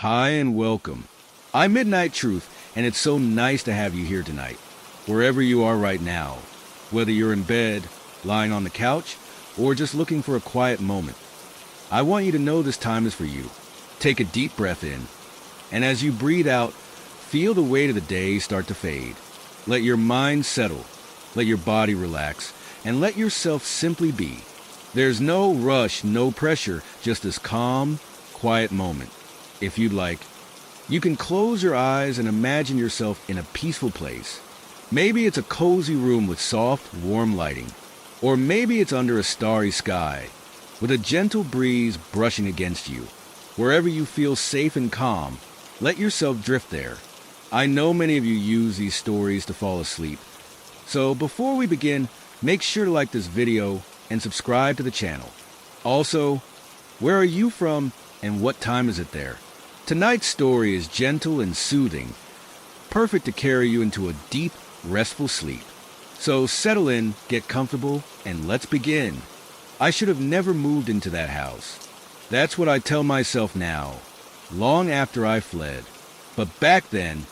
Hi and welcome. I'm Midnight Truth, and it's so nice to have you here tonight, wherever you are right now, whether you're in bed, lying on the couch, or just looking for a quiet moment. I want you to know this time is for you. Take a deep breath in, and as you breathe out, feel the weight of the day start to fade. Let your mind settle, let your body relax, and let yourself simply be. There's no rush, no pressure, just this calm, quiet moment. If you'd like, you can close your eyes and imagine yourself in a peaceful place. Maybe it's a cozy room with soft, warm lighting. Or maybe it's under a starry sky, with a gentle breeze brushing against you. Wherever you feel safe and calm, let yourself drift there. I know many of you use these stories to fall asleep. So before we begin, make sure to like this video and subscribe to the channel. Also, where are you from and what time is it there? Tonight's story is gentle and soothing, perfect to carry you into a deep, restful sleep. So settle in, get comfortable, and let's begin. I should have never moved into that house. That's what I tell myself now, long after I fled. But back then,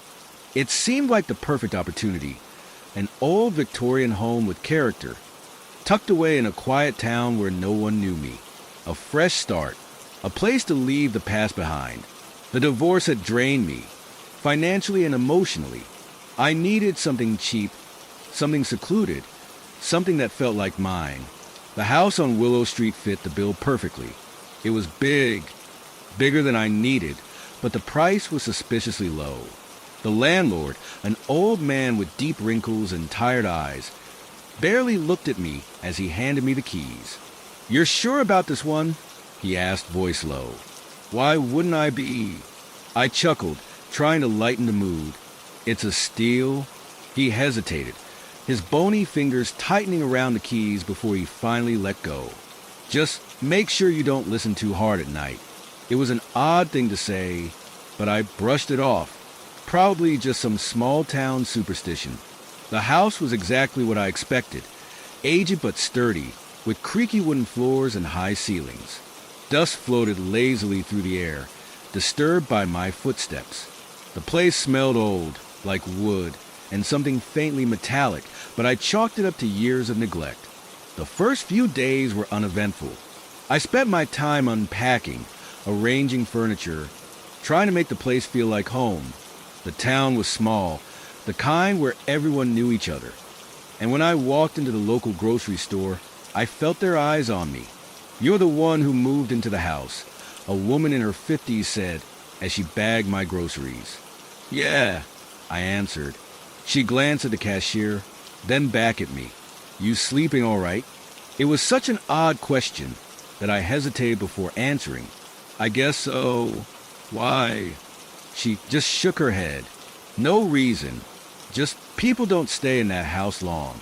it seemed like the perfect opportunity. An old Victorian home with character, tucked away in a quiet town where no one knew me. A fresh start, a place to leave the past behind. The divorce had drained me, financially and emotionally. I needed something cheap, something secluded, something that felt like mine. The house on Willow Street fit the bill perfectly. It was big, bigger than I needed, but the price was suspiciously low. The landlord, an old man with deep wrinkles and tired eyes, barely looked at me as he handed me the keys. "You're sure about this one?" he asked, voice low. "Why wouldn't I be?" I chuckled, trying to lighten the mood. "It's a steal?" He hesitated, his bony fingers tightening around the keys before he finally let go. "Just make sure you don't listen too hard at night." It was an odd thing to say, but I brushed it off. Probably just some small-town superstition. The house was exactly what I expected, aged but sturdy, with creaky wooden floors and high ceilings. Dust floated lazily through the air, disturbed by my footsteps. The place smelled old, like wood, and something faintly metallic, but I chalked it up to years of neglect. The first few days were uneventful. I spent my time unpacking, arranging furniture, trying to make the place feel like home. The town was small, the kind where everyone knew each other. And when I walked into the local grocery store, I felt their eyes on me. "You're the one who moved into the house," a woman in her 50s said as she bagged my groceries. "Yeah," I answered. She glanced at the cashier, then back at me. "You sleeping all right?" It was such an odd question that I hesitated before answering. "I guess so." "Why?" She just shook her head. "No reason. Just people don't stay in that house long."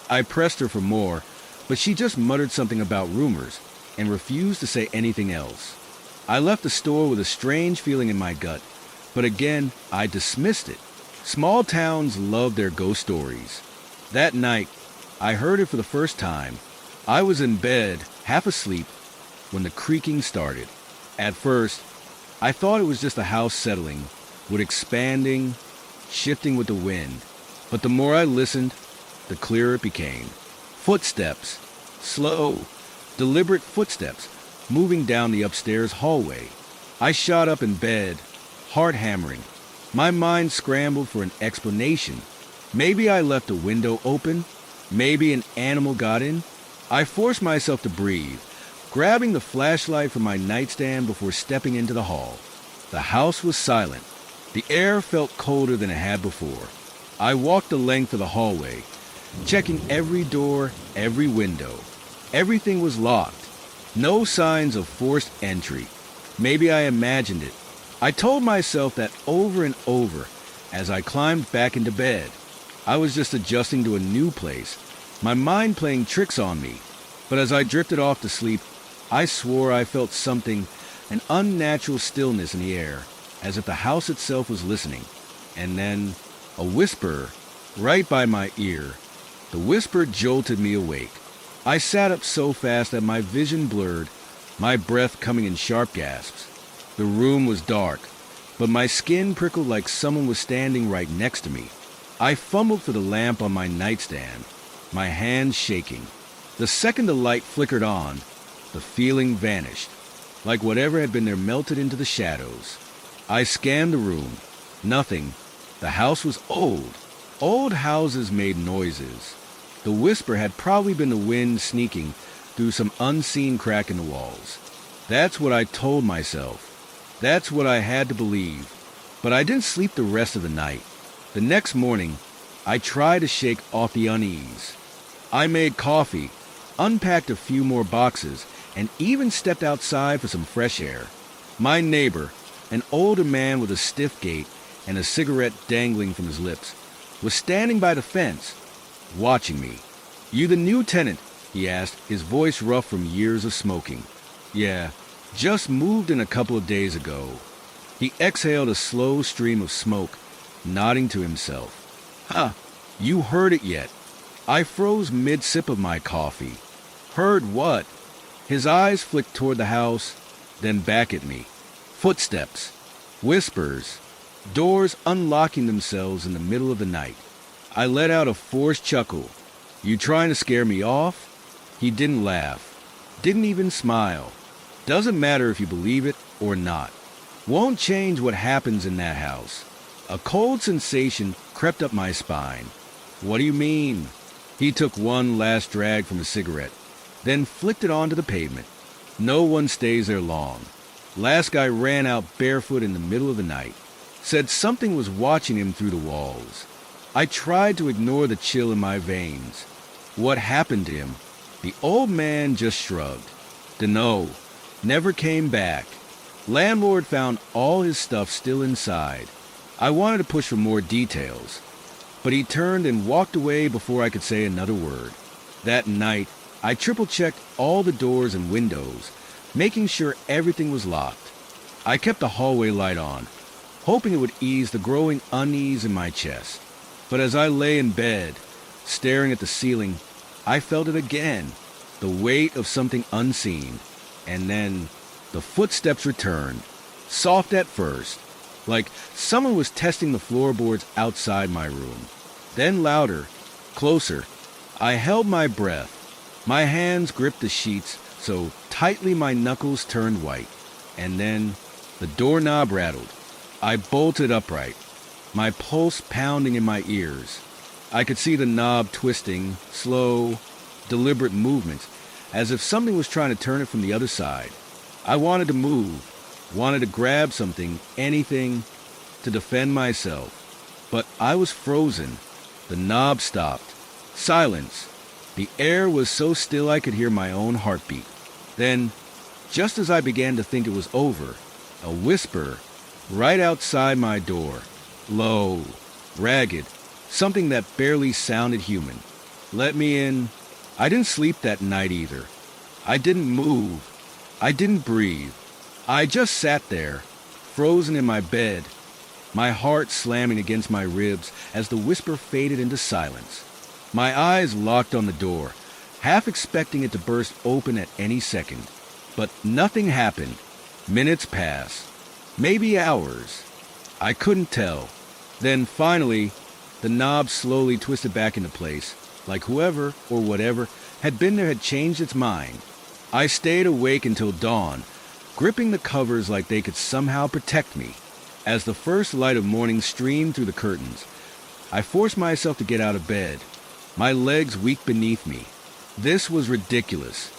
I pressed her for more, but she just muttered something about rumors and refused to say anything else. I left the store with a strange feeling in my gut, but again, I dismissed it. Small towns love their ghost stories. That night, I heard it for the first time. I was in bed, half asleep, when the creaking started. At first, I thought it was just the house settling, wood expanding, shifting with the wind. But the more I listened, the clearer it became. Footsteps, slow, deliberate footsteps, moving down the upstairs hallway. I shot up in bed, heart hammering. My mind scrambled for an explanation. Maybe I left a window open. Maybe an animal got in. I forced myself to breathe, grabbing the flashlight from my nightstand before stepping into the hall. The house was silent. The air felt colder than it had before. I walked the length of the hallway, checking every door, every window. Everything was locked. No signs of forced entry. Maybe I imagined it. I told myself that over and over as I climbed back into bed. I was just adjusting to a new place, my mind playing tricks on me. But as I drifted off to sleep, I swore I felt something, an unnatural stillness in the air, as if the house itself was listening. And then, a whisper right by my ear. The whisper jolted me awake. I sat up so fast that my vision blurred, my breath coming in sharp gasps. The room was dark, but my skin prickled like someone was standing right next to me. I fumbled for the lamp on my nightstand, my hands shaking. The second the light flickered on, the feeling vanished, like whatever had been there melted into the shadows. I scanned the room. Nothing. The house was old. Old houses made noises. The whisper had probably been the wind sneaking through some unseen crack in the walls. That's what I told myself. That's what I had to believe. But I didn't sleep the rest of the night. The next morning, I tried to shake off the unease. I made coffee, unpacked a few more boxes, and even stepped outside for some fresh air. My neighbor, an older man with a stiff gait and a cigarette dangling from his lips, was standing by the fence, watching me. "You the new tenant?" he asked, his voice rough from years of smoking. "Yeah, just moved in a couple of days ago." He exhaled a slow stream of smoke, nodding to himself. "Huh, you heard it yet?" I froze mid-sip of my coffee. "Heard what?" His eyes flicked toward the house, then back at me. Footsteps, whispers, doors unlocking themselves in the middle of the night. I let out a forced chuckle. "You trying to scare me off?" He didn't laugh, didn't even smile. "Doesn't matter if you believe it or not. Won't change what happens in that house." A cold sensation crept up my spine. "What do you mean?" He took one last drag from his cigarette, then flicked it onto the pavement. "No one stays there long. Last guy ran out barefoot in the middle of the night. Said something was watching him through the walls." I tried to ignore the chill in my veins. "What happened to him?" The old man just shrugged. "Dunno. Never came back. Landlord found all his stuff still inside." I wanted to push for more details, but he turned and walked away before I could say another word. That night, I triple-checked all the doors and windows, making sure everything was locked. I kept the hallway light on, hoping it would ease the growing unease in my chest. But as I lay in bed, staring at the ceiling, I felt it again, the weight of something unseen. And then the footsteps returned, soft at first, like someone was testing the floorboards outside my room. Then louder, closer. I held my breath. My hands gripped the sheets so tightly my knuckles turned white. And then the doorknob rattled. I bolted upright, my pulse pounding in my ears. I could see the knob twisting, slow, deliberate movements, as if something was trying to turn it from the other side. I wanted to move, wanted to grab something, anything, to defend myself. But I was frozen. The knob stopped. Silence. The air was so still I could hear my own heartbeat. Then, just as I began to think it was over, a whisper right outside my door. Low, ragged, something that barely sounded human. "Let me in." I didn't sleep that night either. I didn't move. I didn't breathe. I just sat there, frozen in my bed, my heart slamming against my ribs as the whisper faded into silence. My eyes locked on the door, half expecting it to burst open at any second. But nothing happened. Minutes passed. Maybe hours. I couldn't tell. Then finally, the knob slowly twisted back into place, like whoever or whatever had been there had changed its mind. I stayed awake until dawn, gripping the covers like they could somehow protect me. As the first light of morning streamed through the curtains, I forced myself to get out of bed, my legs weak beneath me. This was ridiculous.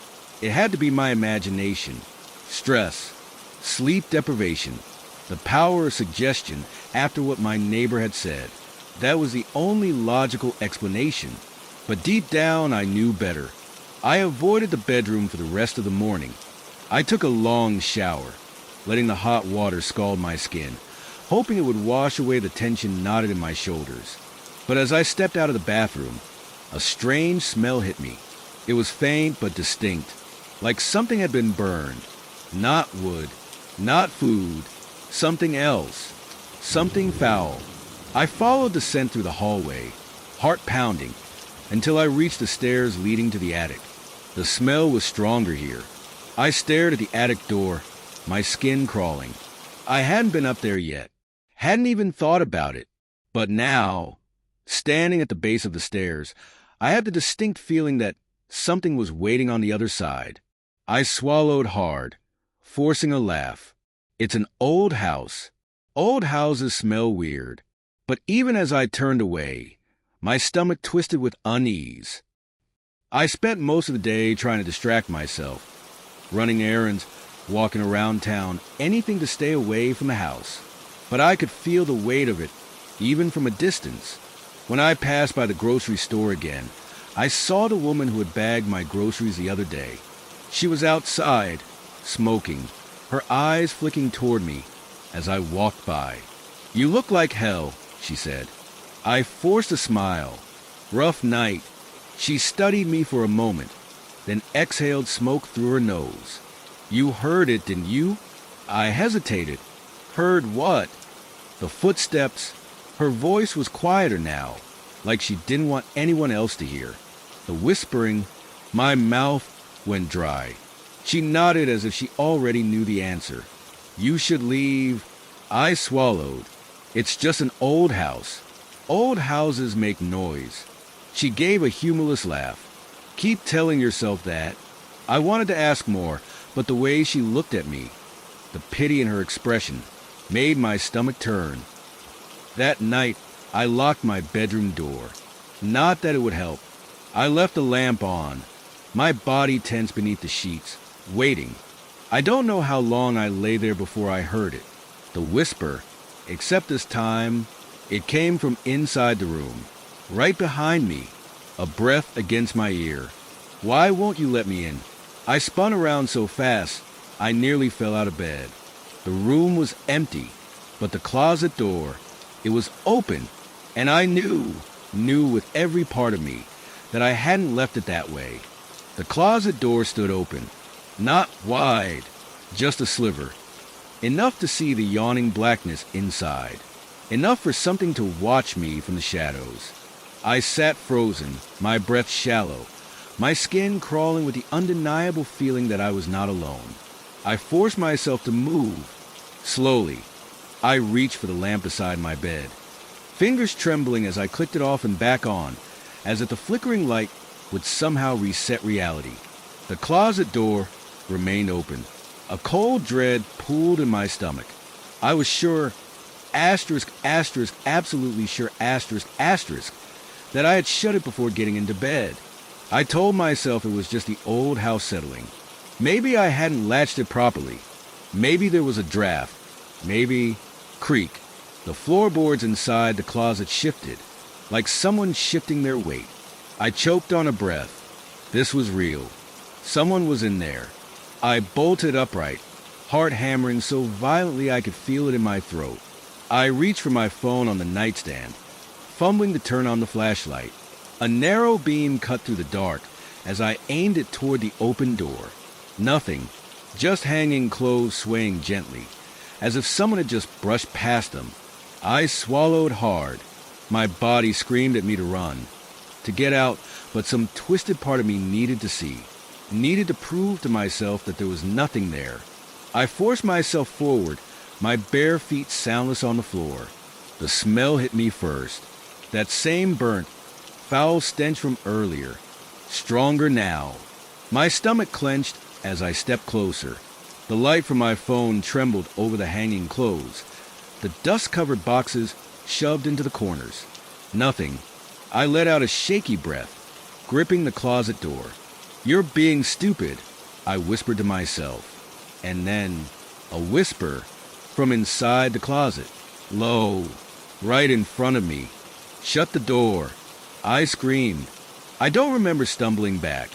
It had to be my imagination. Stress, sleep deprivation, the power of suggestion after what my neighbor had said. That was the only logical explanation. But deep down, I knew better. I avoided the bedroom for the rest of the morning. I took a long shower, letting the hot water scald my skin, hoping it would wash away the tension knotted in my shoulders. But as I stepped out of the bathroom, a strange smell hit me. It was faint but distinct, like something had been burned. Not wood, not food, something else, something foul. I followed the scent through the hallway, heart pounding, until I reached the stairs leading to the attic. The smell was stronger here. I stared at the attic door, my skin crawling. I hadn't been up there yet, hadn't even thought about it. But now, standing at the base of the stairs, I had the distinct feeling that something was waiting on the other side. I swallowed hard, forcing a laugh. It's an old house. Old houses smell weird. But even as I turned away, my stomach twisted with unease. I spent most of the day trying to distract myself, running errands, walking around town, anything to stay away from the house. But I could feel the weight of it, even from a distance. When I passed by the grocery store again, I saw the woman who had bagged my groceries the other day. She was outside, smoking, her eyes flicking toward me as I walked by. "You look like hell," she said. I forced a smile. "Rough night." She studied me for a moment, then exhaled smoke through her nose. "You heard it, didn't you?" I hesitated. Heard what? The footsteps. Her voice was quieter now, like she didn't want anyone else to hear. The whispering. My mouth went dry. She nodded as if she already knew the answer. "You should leave." I swallowed. "It's just an old house. Old houses make noise." She gave a humorless laugh. "Keep telling yourself that." I wanted to ask more, but the way she looked at me, the pity in her expression, made my stomach turn. That night, I locked my bedroom door. Not that it would help. I left the lamp on, my body tense beneath the sheets, waiting. I don't know how long I lay there before I heard it. The whisper, except this time, it came from inside the room, right behind me, a breath against my ear. "Why won't you let me in?" I spun around so fast, I nearly fell out of bed. The room was empty, but the closet door, it was open, and I knew with every part of me, that I hadn't left it that way. The closet door stood open, not wide, just a sliver, enough to see the yawning blackness inside, enough for something to watch me from the shadows. I sat frozen, my breath shallow, my skin crawling with the undeniable feeling that I was not alone. I forced myself to move. Slowly, I reached for the lamp beside my bed, fingers trembling as I clicked it off and back on, as if the flickering light would somehow reset reality. The closet door remained open. A cold dread pooled in my stomach. I was sure, absolutely sure, that I had shut it before getting into bed. I told myself it was just the old house settling. Maybe I hadn't latched it properly. Maybe there was a draft. Maybe creak. The floorboards inside the closet shifted, like someone shifting their weight. I choked on a breath. This was real. Someone was in there. I bolted upright, heart hammering so violently I could feel it in my throat. I reached for my phone on the nightstand, fumbling to turn on the flashlight. A narrow beam cut through the dark as I aimed it toward the open door. Nothing, just hanging clothes swaying gently, as if someone had just brushed past them. I swallowed hard. My body screamed at me to run, to get out, but some twisted part of me needed to see, needed to prove to myself that there was nothing there. I forced myself forward, my bare feet soundless on the floor. The smell hit me first. That same burnt, foul stench from earlier, stronger now. My stomach clenched as I stepped closer. The light from my phone trembled over the hanging clothes, the dust-covered boxes shoved into the corners. Nothing. I let out a shaky breath, gripping the closet door. "You're being stupid," I whispered to myself. And then, a whisper from inside the closet, low, right in front of me. "Shut the door." I screamed. I don't remember stumbling back.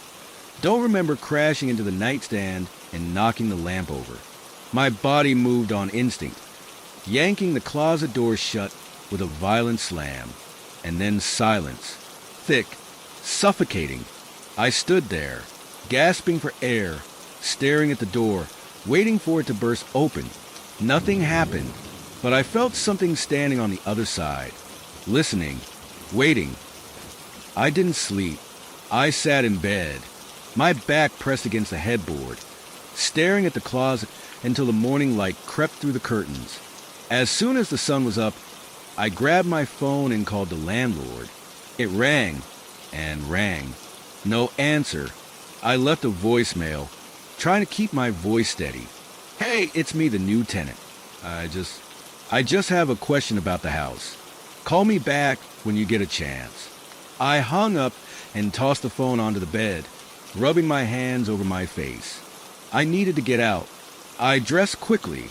Don't remember crashing into the nightstand and knocking the lamp over. My body moved on instinct, yanking the closet door shut with a violent slam. And then silence. Thick, suffocating. I stood there, gasping for air, staring at the door, waiting for it to burst open. Nothing happened, but I felt something standing on the other side, listening, waiting. I didn't sleep. I sat in bed, my back pressed against the headboard, staring at the closet until the morning light crept through the curtains. As soon as the sun was up, I grabbed my phone and called the landlord. It rang and rang. No answer. I left a voicemail, trying to keep my voice steady. Hey, it's me, the new tenant. I just have a question about the house. Call me back when you get a chance. I hung up and tossed the phone onto the bed, rubbing my hands over my face. I needed to get out. I dressed quickly,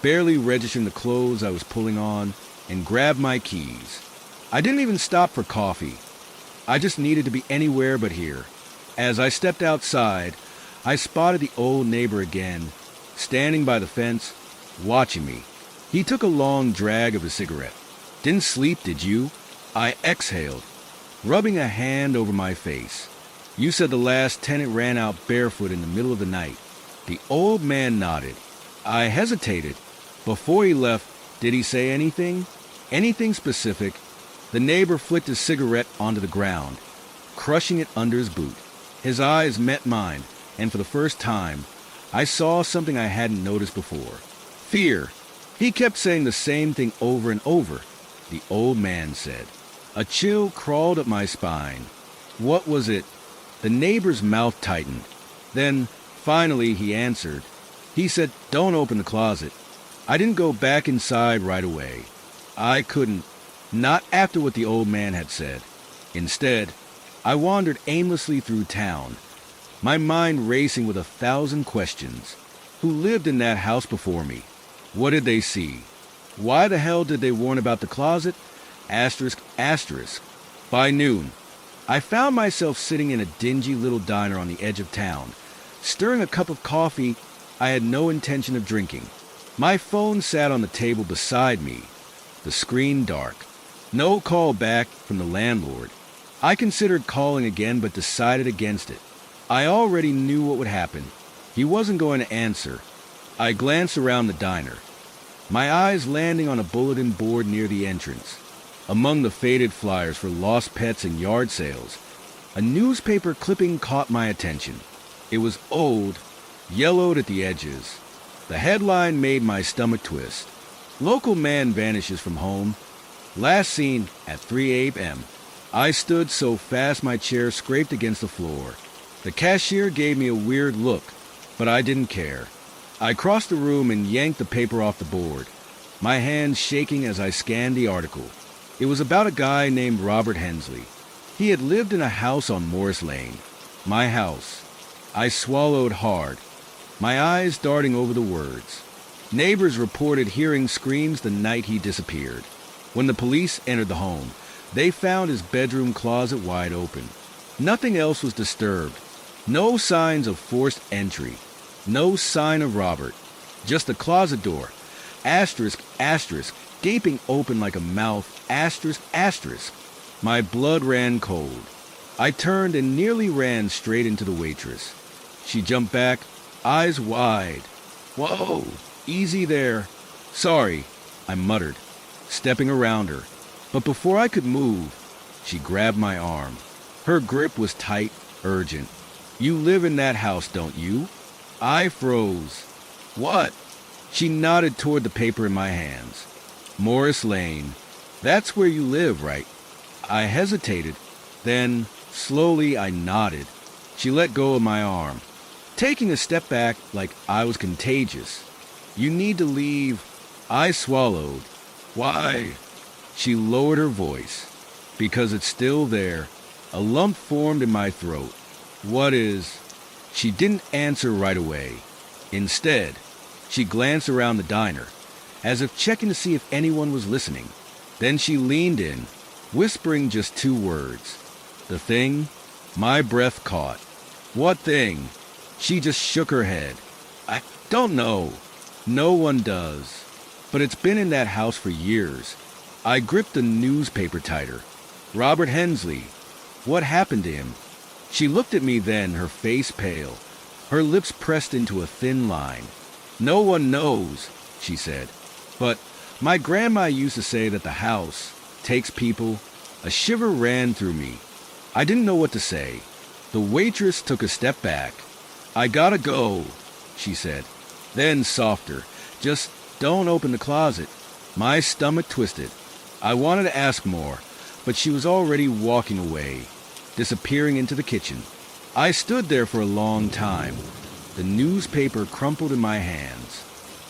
barely registering the clothes I was pulling on, and grabbed my keys. I didn't even stop for coffee. I just needed to be anywhere but here. As I stepped outside, I spotted the old neighbor again, standing by the fence, watching me. He took a long drag of a cigarette. Didn't sleep, did you? I exhaled, rubbing a hand over my face. You said the last tenant ran out barefoot in the middle of the night. The old man nodded. I hesitated. Before he left, did he say anything? Anything specific? The neighbor flicked his cigarette onto the ground, crushing it under his boot. His eyes met mine, and for the first time, I saw something I hadn't noticed before. Fear. He kept saying the same thing over and over, the old man said. A chill crawled up my spine. What was it? The neighbor's mouth tightened. Then, finally, he answered. He said, "Don't open the closet." I didn't go back inside right away. I couldn't. Not after what the old man had said. Instead, I wandered aimlessly through town, my mind racing with 1,000 questions. Who lived in that house before me? What did they see? Why the hell did they warn about the closet? Asterisk, asterisk. By noon, I found myself sitting in a dingy little diner on the edge of town, stirring a cup of coffee I had no intention of drinking. My phone sat on the table beside me, the screen dark. No call back from the landlord. I considered calling again but decided against it. I already knew what would happen. He wasn't going to answer. I glanced around the diner, my eyes landing on a bulletin board near the entrance. Among the faded flyers for lost pets and yard sales, a newspaper clipping caught my attention. It was old, yellowed at the edges. The headline made my stomach twist. Local man vanishes from home. Last seen at 3 a.m. I stood so fast my chair scraped against the floor. The cashier gave me a weird look, but I didn't care. I crossed the room and yanked the paper off the board, my hands shaking as I scanned the article. It was about a guy named Robert Hensley. He had lived in a house on Morris Lane. My house. I swallowed hard, my eyes darting over the words. Neighbors reported hearing screams the night he disappeared. When the police entered the home, they found his bedroom closet wide open. Nothing else was disturbed. No signs of forced entry. No sign of Robert. Just the closet door. Asterisk, asterisk, gaping open like a mouth. Asterisk, asterisk. My blood ran cold. I turned and nearly ran straight into the waitress. She jumped back, eyes wide. "Whoa, easy there." "Sorry," I muttered, stepping around her. But before I could move, she grabbed my arm. Her grip was tight, urgent. "You live in that house, don't you?" I froze. "What?" She nodded toward the paper in my hands. "Morris Lane. That's where you live, right?" I hesitated. Then, slowly, I nodded. She let go of my arm, taking a step back like I was contagious. "You need to leave." I swallowed. "Why?" She lowered her voice. "Because it's still there." A lump formed in my throat. "What is?" She didn't answer right away. Instead, she glanced around the diner, as if checking to see if anyone was listening. Then she leaned in, whispering just 2 words. "The thing?" My breath caught. "What thing?" She just shook her head. "I don't know." No one does. But it's been in that house for years. I gripped the newspaper tighter. Robert Hensley. What happened to him? She looked at me then, her face pale, her lips pressed into a thin line. "No one knows," she said. "But my grandma used to say that the house takes people." A shiver ran through me. I didn't know what to say. The waitress took a step back. "I gotta go." she said. Then softer, just don't open the closet. My stomach twisted. I wanted to ask more, but she was already walking away, disappearing into the kitchen. I stood there for a long time, the newspaper crumpled in my hands.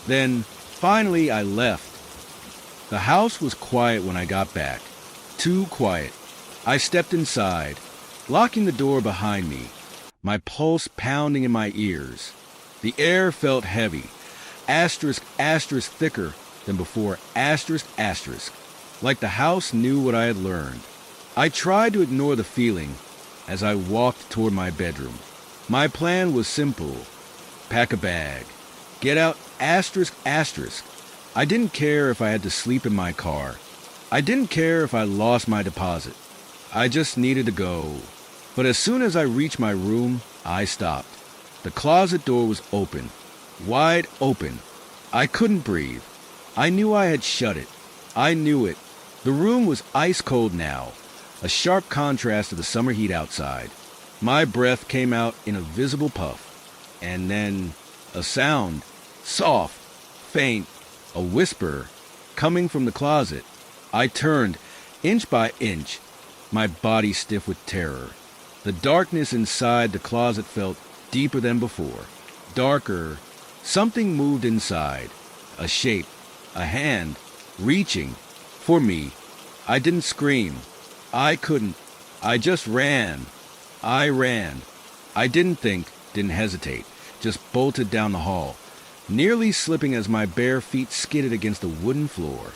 Then, finally, I left. The house was quiet when I got back. Too quiet. I stepped inside, locking the door behind me, my pulse pounding in my ears. The air felt heavy, asterisk, asterisk thicker than before, asterisk, asterisk, like the house knew what I had learned. I tried to ignore the feeling as I walked toward my bedroom. My plan was simple. Pack a bag. Get out, asterisk, asterisk. I didn't care if I had to sleep in my car. I didn't care if I lost my deposit. I just needed to go. But as soon as I reached my room, I stopped. The closet door was open, wide open. I couldn't breathe. I knew I had shut it. I knew it. The room was ice cold now, a sharp contrast to the summer heat outside. My breath came out in a visible puff. And then a sound, soft, faint, a whisper, coming from the closet. I turned, inch by inch, my body stiff with terror. The darkness inside the closet felt deeper than before. Darker. Something moved inside. A shape. A hand. Reaching. For me. I didn't scream. I couldn't. I just ran. I ran. I didn't think, didn't hesitate. Just bolted down the hall, nearly slipping as my bare feet skidded against the wooden floor.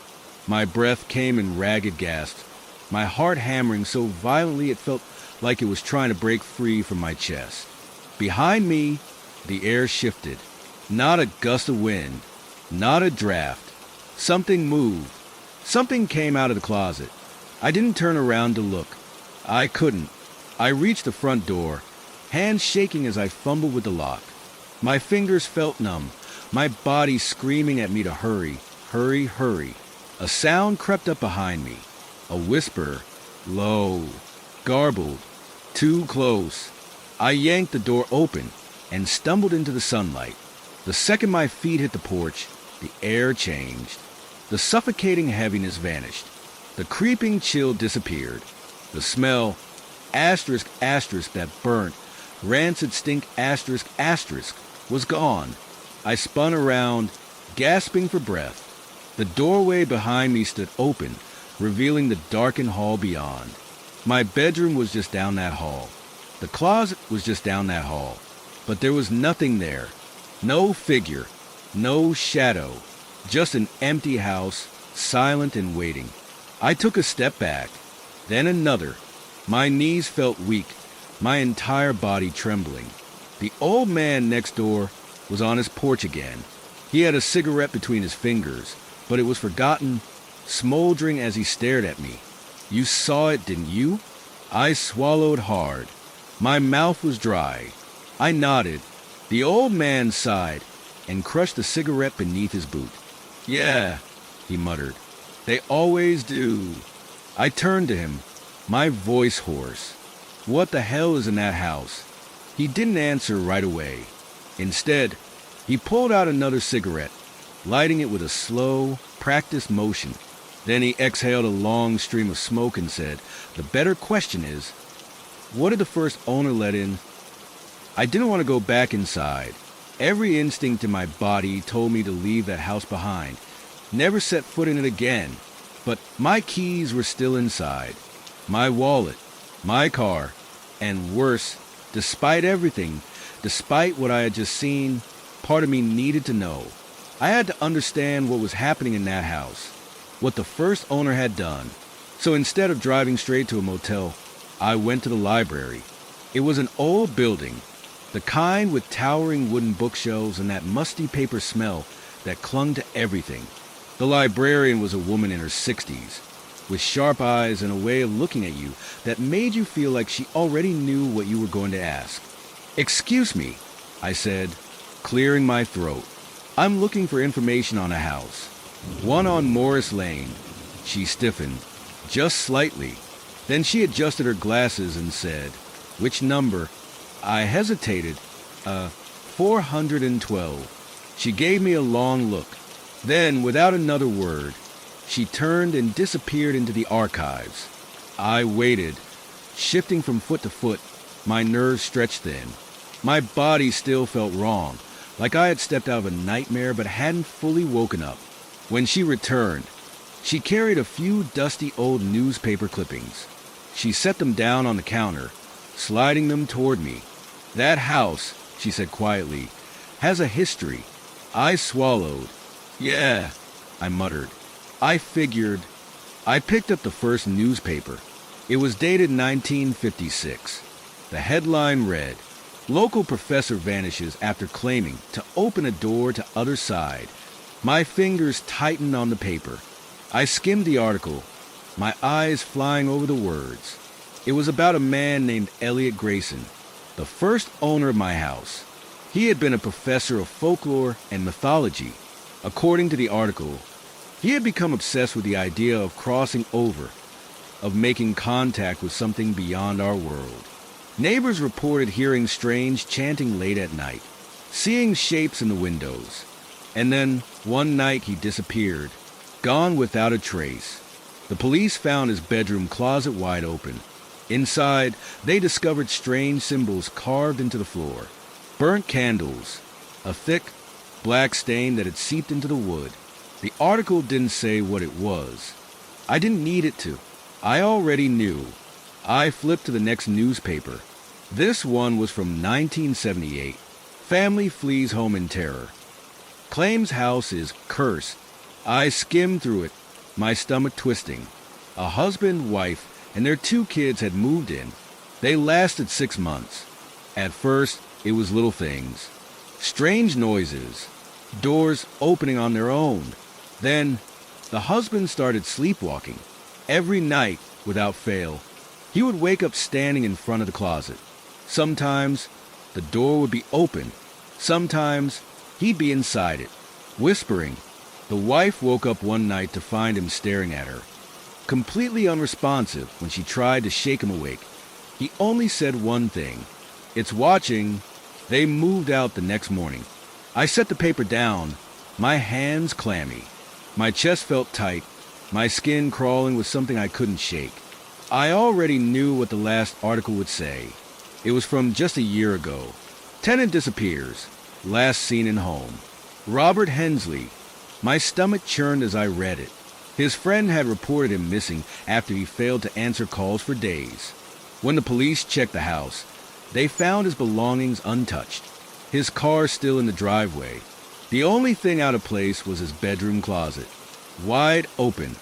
My breath came in ragged gasps, my heart hammering so violently it felt like it was trying to break free from my chest. Behind me, the air shifted. Not a gust of wind, not a draft. Something moved. Something came out of the closet. I didn't turn around to look. I couldn't. I reached the front door, hands shaking as I fumbled with the lock. My fingers felt numb, my body screaming at me to hurry, hurry, hurry. A sound crept up behind me. A whisper, low, garbled, too close. I yanked the door open and stumbled into the sunlight. The second my feet hit the porch, the air changed. The suffocating heaviness vanished. The creeping chill disappeared. The smell, asterisk, asterisk, that burnt, rancid stink, asterisk, asterisk, was gone. I spun around, gasping for breath. The doorway behind me stood open, revealing the darkened hall beyond. My bedroom was just down that hall. The closet was just down that hall. But there was nothing there. No figure, no shadow, just an empty house, silent and waiting. I took a step back, then another. My knees felt weak, my entire body trembling. The old man next door was on his porch again. He had a cigarette between his fingers, but it was forgotten, smoldering as he stared at me. You saw it, didn't you? I swallowed hard. My mouth was dry. I nodded. The old man sighed and crushed the cigarette beneath his boot. Yeah, he muttered. They always do. I turned to him, my voice hoarse. What the hell is in that house? He didn't answer right away. Instead, he pulled out another cigarette, lighting it with a slow, practiced motion. Then he exhaled a long stream of smoke and said, "The better question is, what did the first owner let in?" I didn't want to go back inside. Every instinct in my body told me to leave that house behind, never set foot in it again. But my keys were still inside. My wallet, my car, and worse, despite everything, despite what I had just seen, part of me needed to know. I had to understand what was happening in that house, what the first owner had done. So instead of driving straight to a motel, I went to the library. It was an old building, the kind with towering wooden bookshelves and that musty paper smell that clung to everything. The librarian was a woman in her 60s, with sharp eyes and a way of looking at you that made you feel like she already knew what you were going to ask. "Excuse me," I said, clearing my throat. "I'm looking for information on a house. One on Morris Lane." She stiffened, just slightly. Then she adjusted her glasses and said, "Which number?" I hesitated. 412. She gave me a long look. Then, without another word, she turned and disappeared into the archives. I waited, shifting from foot to foot, my nerves stretched thin. My body still felt wrong, like I had stepped out of a nightmare but hadn't fully woken up. When she returned, she carried a few dusty old newspaper clippings. She set them down on the counter, sliding them toward me. "That house," she said quietly, "has a history." I swallowed. "Yeah," I muttered. I figured. I picked up the first newspaper. It was dated 1956. The headline read, "Local professor vanishes after claiming to open a door to other side." My fingers tightened on the paper. I skimmed the article, my eyes flying over the words. It was about a man named Elliot Grayson, the first owner of my house. He had been a professor of folklore and mythology. According to the article, he had become obsessed with the idea of crossing over, of making contact with something beyond our world. Neighbors reported hearing strange chanting late at night, seeing shapes in the windows. And then, one night he disappeared, gone without a trace. The police found his bedroom closet wide open. Inside, they discovered strange symbols carved into the floor. Burnt candles, a thick, black stain that had seeped into the wood. The article didn't say what it was. I didn't need it to. I already knew. I flipped to the next newspaper. This one was from 1978. Family flees home in terror. Claims house is cursed. I skimmed through it, my stomach twisting. A husband, wife, and their 2 kids had moved in. They lasted 6 months. At first, it was little things. Strange noises. Doors opening on their own. Then, the husband started sleepwalking. Every night, without fail, he would wake up standing in front of the closet. Sometimes, the door would be open. Sometimes, he'd be inside it, whispering. The wife woke up one night to find him staring at her. Completely unresponsive when she tried to shake him awake. He only said one thing. "It's watching." They moved out the next morning. I set the paper down, my hands clammy. My chest felt tight, my skin crawling with something I couldn't shake. I already knew what the last article would say. It was from just a year ago. Tenant disappears, last seen in home. Robert Hensley. My stomach churned as I read it. His friend had reported him missing after he failed to answer calls for days. When the police checked the house, they found his belongings untouched. His car still in the driveway. The only thing out of place was his bedroom closet, wide open.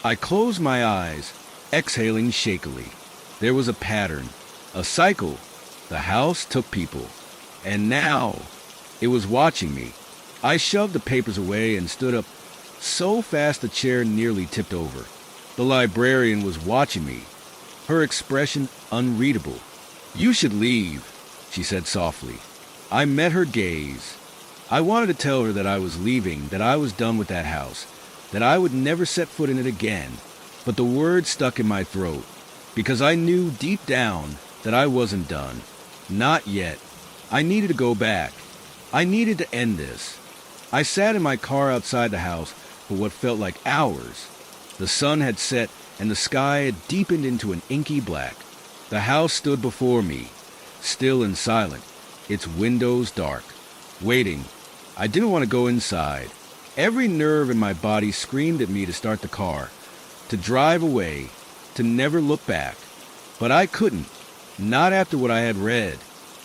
I closed my eyes, exhaling shakily. There was a pattern, a cycle. The house took people. And now, it was watching me. I shoved the papers away and stood up so fast the chair nearly tipped over. The librarian was watching me, her expression unreadable. "You should leave," she said softly. I met her gaze. I wanted to tell her that I was leaving, that I was done with that house, that I would never set foot in it again. But the words stuck in my throat, because I knew deep down that I wasn't done. Not yet. I needed to go back. I needed to end this. I sat in my car outside the house for what felt like hours. The sun had set and the sky had deepened into an inky black. The house stood before me, still and silent, its windows dark, waiting. I didn't want to go inside. Every nerve in my body screamed at me to start the car, to drive away, to never look back. But I couldn't. Not after what I had read.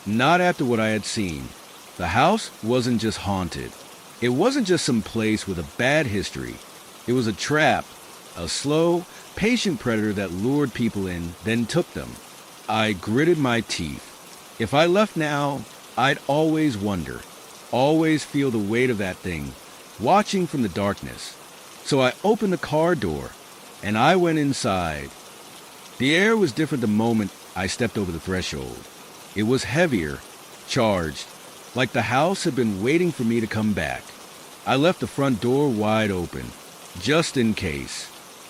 Not after what I had seen. The house wasn't just haunted. It wasn't just some place with a bad history. It was a trap, a slow, patient predator that lured people in, then took them. I gritted my teeth. If I left now, I'd always wonder, always feel the weight of that thing, watching from the darkness. So I opened the car door, and I went inside. The air was different the moment I stepped over the threshold. It was heavier, charged, like the house had been waiting for me to come back. I left the front door wide open, just in case.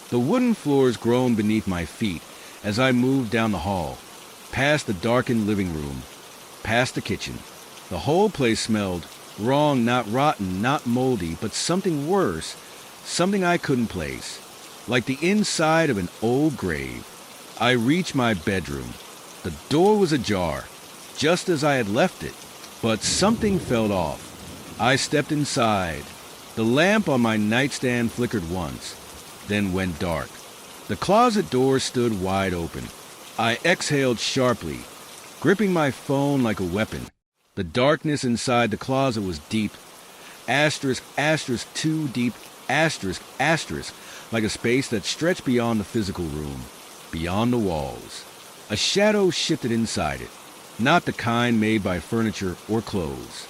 The wooden floors groaned beneath my feet as I moved down the hall, past the darkened living room, past the kitchen. The whole place smelled wrong, not rotten, not moldy, but something worse, something I couldn't place, like the inside of an old grave. I reached my bedroom. The door was ajar, just as I had left it, but something fell off. I stepped inside. The lamp on my nightstand flickered once, then went dark. The closet door stood wide open. I exhaled sharply, gripping my phone like a weapon. The darkness inside the closet was deep. Asterisk, asterisk, too deep, asterisk, asterisk, like a space that stretched beyond the physical room, beyond the walls. A shadow shifted inside it, not the kind made by furniture or clothes.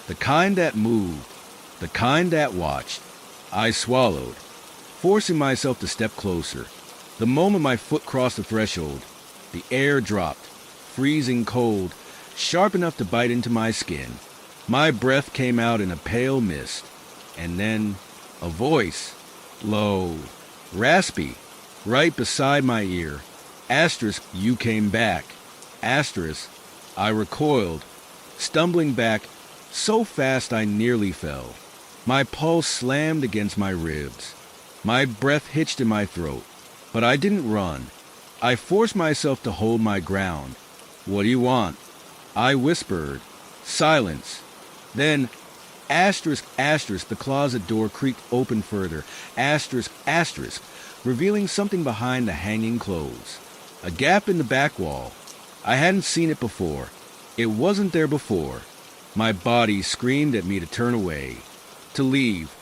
The kind that moved, the kind that watched. I swallowed, forcing myself to step closer. The moment my foot crossed the threshold, the air dropped, freezing cold, sharp enough to bite into my skin. My breath came out in a pale mist, and then a voice, low, raspy, right beside my ear. Asterisk, you came back. Asterisk, I recoiled, stumbling back so fast I nearly fell. My pulse slammed against my ribs. My breath hitched in my throat, but I didn't run. I forced myself to hold my ground. What do you want? I whispered. Silence. Then, asterisk, asterisk, the closet door creaked open further. Asterisk, asterisk, revealing something behind the hanging clothes. A gap in the back wall. I hadn't seen it before. It wasn't there before. My body screamed at me to turn away, to leave,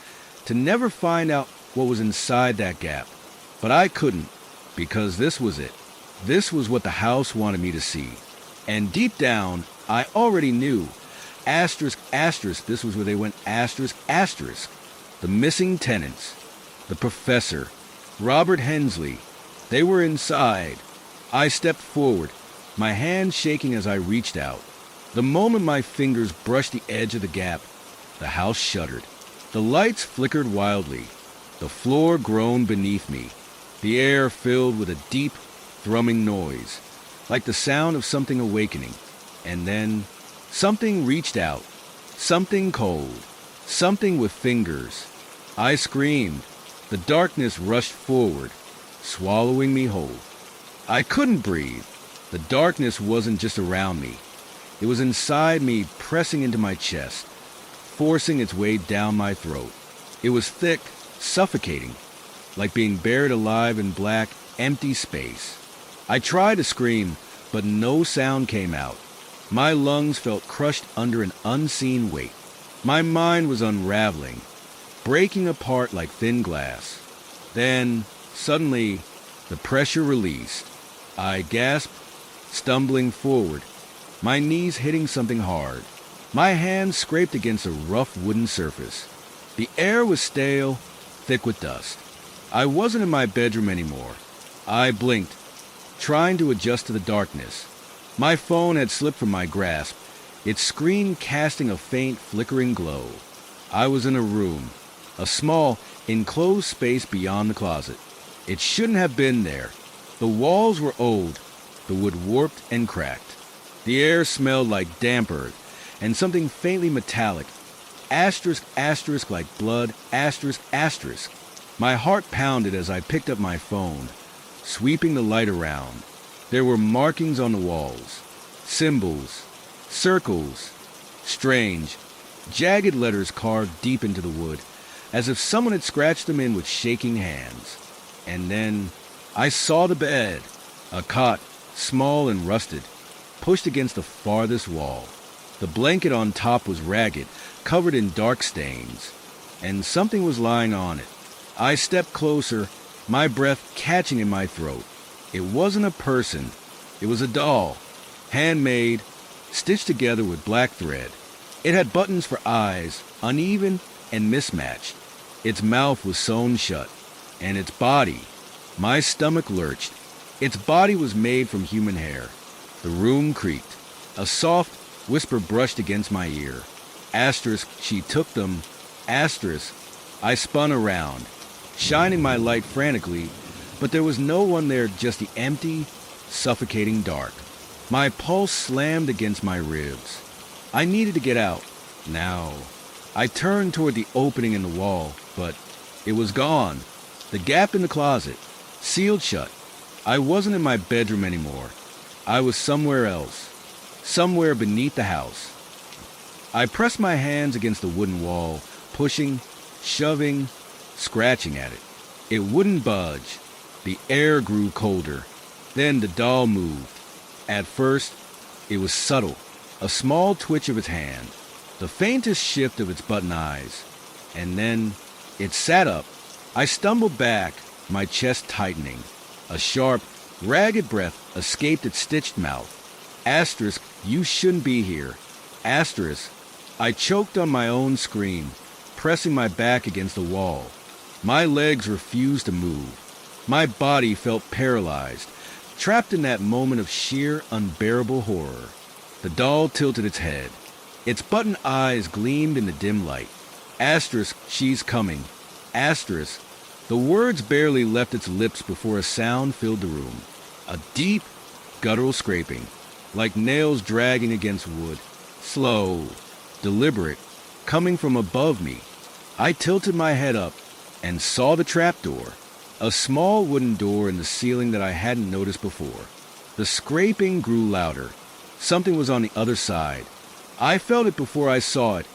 to never find out what was inside that gap. But I couldn't, because this was it. This was what the house wanted me to see. And deep down, I already knew. Asterisk, asterisk, this was where they went. Asterisk, asterisk. The missing tenants. The professor. Robert Hensley. They were inside. I stepped forward, my hand shaking as I reached out. The moment my fingers brushed the edge of the gap, the house shuddered. The lights flickered wildly. The floor groaned beneath me. The air filled with a deep, thrumming noise, like the sound of something awakening. And then, something reached out. Something cold. Something with fingers. I screamed. The darkness rushed forward, swallowing me whole. I couldn't breathe. The darkness wasn't just around me. It was inside me, pressing into my chest, forcing its way down my throat. It was thick, suffocating, like being buried alive in black, empty space. I tried to scream, but no sound came out. My lungs felt crushed under an unseen weight. My mind was unraveling, breaking apart like thin glass. Then, suddenly, the pressure released. I gasped, stumbling forward, my knees hitting something hard. My hands scraped against a rough wooden surface. The air was stale, thick with dust. I wasn't in my bedroom anymore. I blinked, trying to adjust to the darkness. My phone had slipped from my grasp, its screen casting a faint, flickering glow. I was in a room, a small, enclosed space beyond the closet. It shouldn't have been there. The walls were old, the wood warped and cracked. The air smelled like damp earth and something faintly metallic. Asterisk, asterisk like blood, asterisk, asterisk. My heart pounded as I picked up my phone, sweeping the light around. There were markings on the walls, symbols, circles, strange, jagged letters carved deep into the wood, as if someone had scratched them in with shaking hands. And then I saw the bed, a cot, small and rusted, pushed against the farthest wall. The blanket on top was ragged, covered in dark stains, and something was lying on it. I stepped closer, my breath catching in my throat. It wasn't a person. It was a doll, handmade, stitched together with black thread. It had buttons for eyes, uneven and mismatched. Its mouth was sewn shut, and its body, my stomach lurched. Its body was made from human hair. The room creaked. A soft whisper brushed against my ear. Asterisk, she took them. Asterisk, I spun around, shining my light frantically, but there was no one there, just the empty, suffocating dark. My pulse slammed against my ribs. I needed to get out. Now, I turned toward the opening in the wall, but it was gone. The gap in the closet, sealed shut. I wasn't in my bedroom anymore. I was somewhere else, somewhere beneath the house. I pressed my hands against the wooden wall, pushing, shoving, scratching at it. It wouldn't budge. The air grew colder. Then the doll moved. At first, it was subtle, a small twitch of its hand, the faintest shift of its button eyes. And then it sat up. I stumbled back, my chest tightening. A sharp, ragged breath escaped its stitched mouth. Asterisk, you shouldn't be here. Asterisk. I choked on my own scream, pressing my back against the wall. My legs refused to move. My body felt paralyzed, trapped in that moment of sheer, unbearable horror. The doll tilted its head. Its button eyes gleamed in the dim light. Asterisk, she's coming. Asterisk. The words barely left its lips before a sound filled the room. A deep, guttural scraping, like nails dragging against wood. Slow, deliberate, coming from above me. I tilted my head up and saw the trapdoor, a small wooden door in the ceiling that I hadn't noticed before. The scraping grew louder. Something was on the other side. I felt it before I saw it.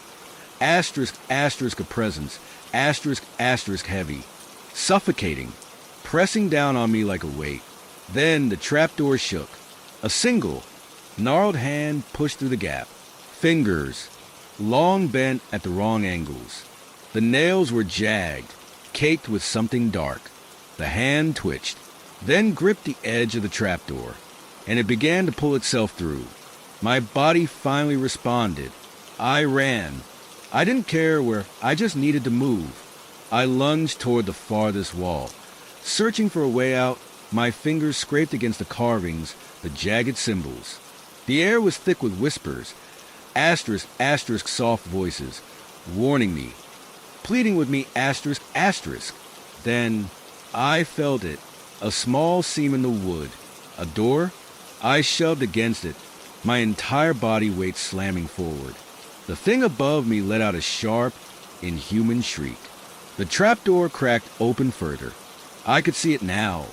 Asterisk, asterisk a presence. Asterisk, asterisk heavy. Suffocating. Pressing down on me like a weight. Then the trapdoor shook. A single, gnarled hand pushed through the gap. Fingers, long bent at the wrong angles. The nails were jagged, caked with something dark. The hand twitched, then gripped the edge of the trapdoor, and it began to pull itself through. My body finally responded. I ran. I didn't care where, I just needed to move. I lunged toward the farthest wall. Searching for a way out, my fingers scraped against the carvings, the jagged symbols. The air was thick with whispers, asterisk, asterisk soft voices, warning me, pleading with me, asterisk, asterisk. Then I felt it, a small seam in the wood. A door? I shoved against it, my entire body weight slamming forward. The thing above me let out a sharp, inhuman shriek. The trapdoor cracked open further. I could see it now.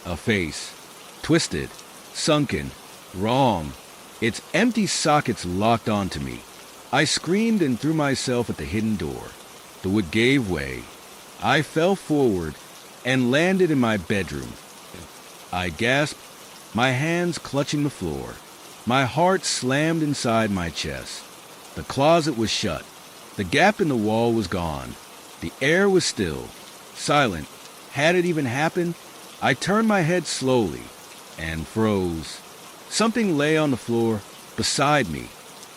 A face. Twisted. Sunken. Wrong. Its empty sockets locked onto me. I screamed and threw myself at the hidden door. The wood gave way. I fell forward and landed in my bedroom. I gasped, my hands clutching the floor. My heart slammed inside my chest. The closet was shut. The gap in the wall was gone. The air was still, silent. Had it even happened? I turned my head slowly and froze. Something lay on the floor beside me,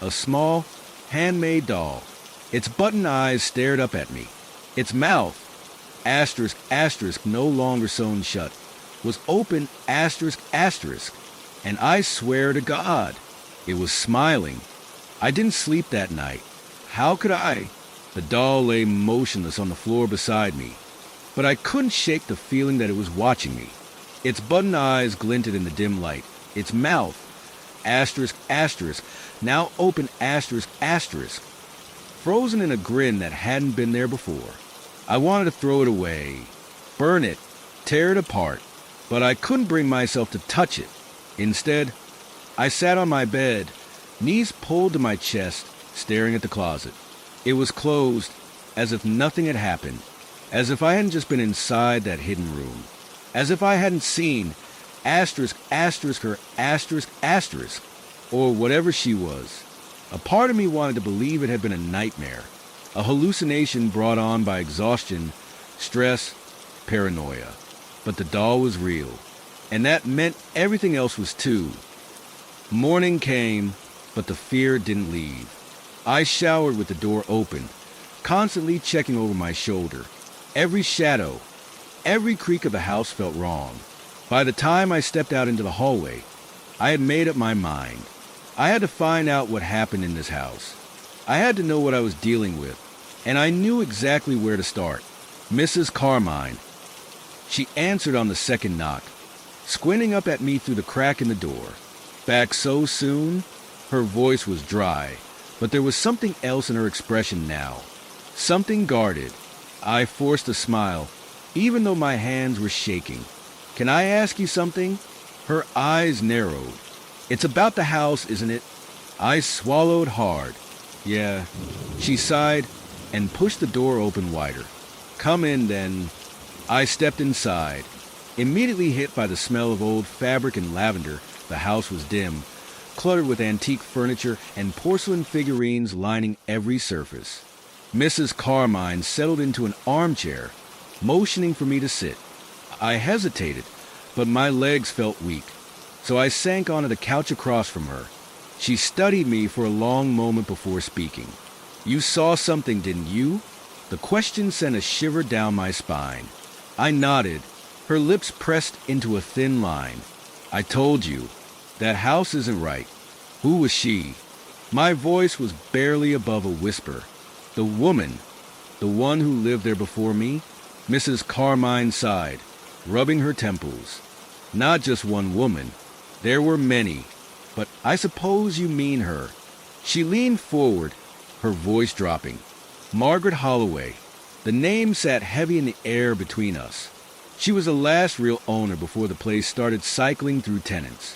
a small, handmade doll. Its button eyes stared up at me. Its mouth, asterisk, asterisk, no longer sewn shut, was open, asterisk, asterisk. And I swear to God, it was smiling. I didn't sleep that night. How could I? The doll lay motionless on the floor beside me, but I couldn't shake the feeling that it was watching me. Its button eyes glinted in the dim light. Its mouth, asterisk, asterisk, now open, asterisk, asterisk, frozen in a grin that hadn't been there before. I wanted to throw it away, burn it, tear it apart, but I couldn't bring myself to touch it. Instead, I sat on my bed, knees pulled to my chest, staring at the closet. It was closed, as if nothing had happened, as if I hadn't just been inside that hidden room, as if I hadn't seen asterisk, asterisk, her asterisk, asterisk, or whatever she was. A part of me wanted to believe it had been a nightmare, a hallucination brought on by exhaustion, stress, paranoia. But the doll was real, and that meant everything else was too. Morning came, but the fear didn't leave. I showered with the door open, constantly checking over my shoulder. Every shadow, every creak of the house felt wrong. By the time I stepped out into the hallway, I had made up my mind. I had to find out what happened in this house. I had to know what I was dealing with, and I knew exactly where to start. Mrs. Carmine. She answered on the second knock, squinting up at me through the crack in the door. Back so soon? Her voice was dry, But there was something else in her expression now. Something guarded. I forced a smile, even though my hands were shaking. "Can I ask you something?" Her eyes narrowed. "It's about the house, isn't it?" I swallowed hard. "Yeah." She sighed and pushed the door open wider. "Come in, then." I stepped inside. Immediately hit by the smell of old fabric and lavender, the house was dim, cluttered with antique furniture and porcelain figurines lining every surface. Mrs. Carmine settled into an armchair, motioning for me to sit. I hesitated, but my legs felt weak, so I sank onto the couch across from her. She studied me for a long moment before speaking. "You saw something, didn't you?" The question sent a shiver down my spine. I nodded. Her lips pressed into a thin line. "I told you, that house isn't right." "Who was she?" My voice was barely above a whisper. "The woman, the one who lived there before me?" Mrs. Carmine sighed, rubbing her temples. "Not just one woman. There were many. But I suppose you mean her." She leaned forward, her voice dropping. "Margaret Holloway." The name sat heavy in the air between us. She was the last real owner before the place started cycling through tenants.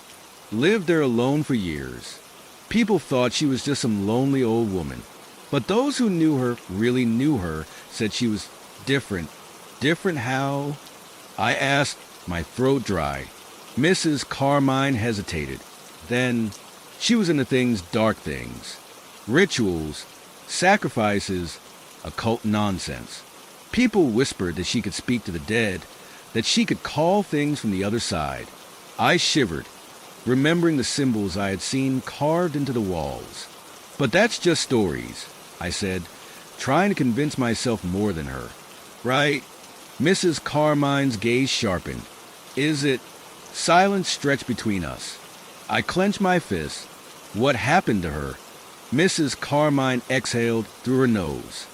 Lived there alone for years. People thought she was just some lonely old woman. But those who knew her, really knew her, said she was different. Different how? I asked, my throat dry. Mrs. Carmine hesitated. Then, she was into things, dark things. Rituals, sacrifices, occult nonsense. People whispered that she could speak to the dead, that she could call things from the other side. I shivered, remembering the symbols I had seen carved into the walls. "But that's just stories," I said, trying to convince myself more than her. "Right?" Mrs. Carmine's gaze sharpened. "Is it?" Silence stretched between us. I clenched my fist. What happened to her? Mrs. Carmine exhaled through her nose.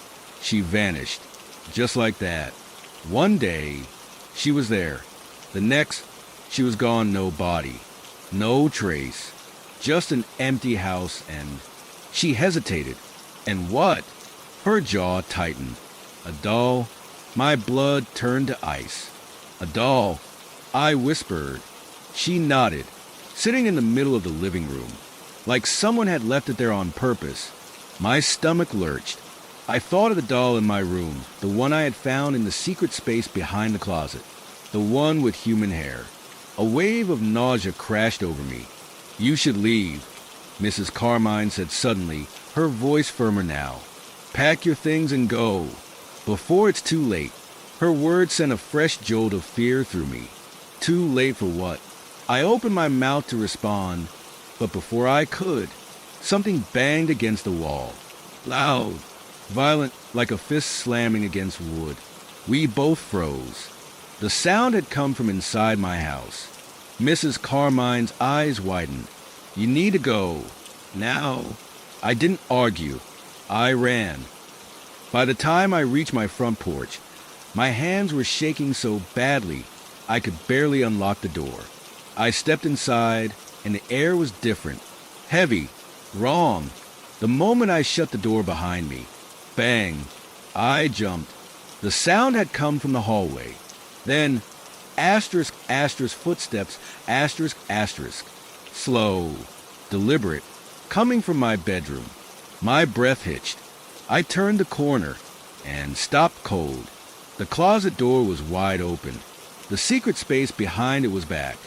She vanished, just like that. One day, she was there. The next, she was gone, no body, no trace. Just an empty house and... She hesitated. "And what?" Her jaw tightened. "A doll?" My blood turned to ice. "A doll?" I whispered. She nodded, sitting in the middle of the living room, like someone had left it there on purpose. My stomach lurched. I thought of the doll in my room, the one I had found in the secret space behind the closet, the one with human hair. A wave of nausea crashed over me. "You should leave," Mrs. Carmine said suddenly, her voice firmer now. "Pack your things and go, before it's too late." Her words sent a fresh jolt of fear through me. Too late for what? I opened my mouth to respond, but before I could, something banged against the wall. Loud, violent, like a fist slamming against wood. We both froze. The sound had come from inside my house. Mrs. Carmine's eyes widened. "You need to go. Now." I didn't argue. I ran. By the time I reached my front porch, my hands were shaking so badly I could barely unlock the door. I stepped inside, and the air was different. Heavy. Wrong. The moment I shut the door behind me, bang, I jumped. The sound had come from the hallway. Then, asterisk, asterisk, footsteps, asterisk, asterisk. Slow, deliberate, coming from my bedroom. My breath hitched. I turned the corner and stopped cold. The closet door was wide open. The secret space behind it was back.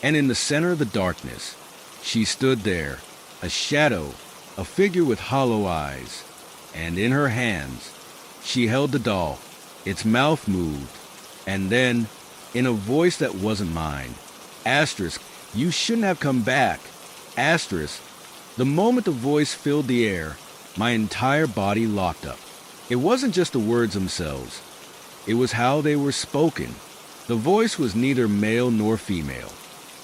And in the center of the darkness, she stood there, a shadow, a figure with hollow eyes. And in her hands, she held the doll. Its mouth moved. And then, in a voice that wasn't mine, asterisk, "You shouldn't have come back." Asterisk. The moment the voice filled the air, my entire body locked up. It wasn't just the words themselves. It was how they were spoken. The voice was neither male nor female,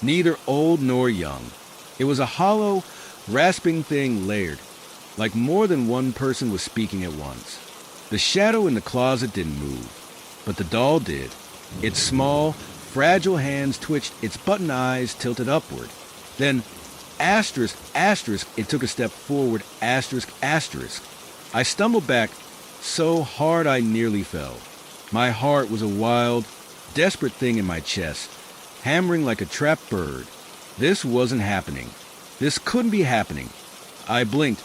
neither old nor young. It was a hollow, rasping thing layered, like more than one person was speaking at once. The shadow in the closet didn't move, but the doll did. Its small, fragile hands twitched, its button eyes tilted upward. Then, Asterisk, asterisk, it took a step forward, asterisk, asterisk. I stumbled back so hard I nearly fell. My heart was a wild, desperate thing in my chest, hammering like a trapped bird. This wasn't happening. This couldn't be happening. I blinked,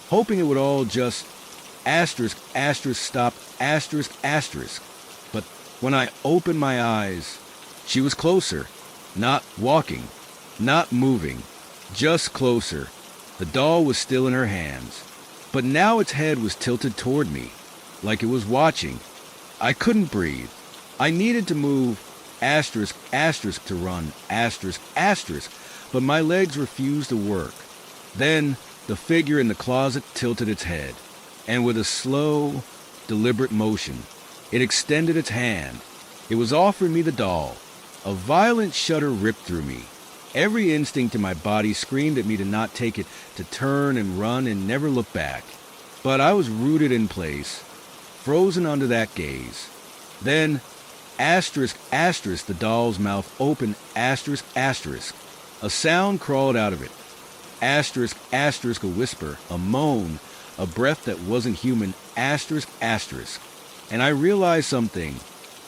hoping it would all just asterisk, asterisk, stop, asterisk, asterisk. But when I opened my eyes, she was closer, not walking, not moving, just closer. The doll was still in her hands, but now its head was tilted toward me, like it was watching. I couldn't breathe. I needed to move, asterisk, asterisk, to run, asterisk, asterisk, but my legs refused to work. Then the figure in the closet tilted its head, and with a slow, deliberate motion, it extended its hand. It was offering me the doll. A violent shudder ripped through me. Every instinct in my body screamed at me to not take it, to turn and run and never look back. But I was rooted in place, frozen under that gaze. Then, asterisk, asterisk, the doll's mouth opened, asterisk, asterisk. A sound crawled out of it. Asterisk, asterisk, a whisper, a moan, a breath that wasn't human, asterisk, asterisk. And I realized something.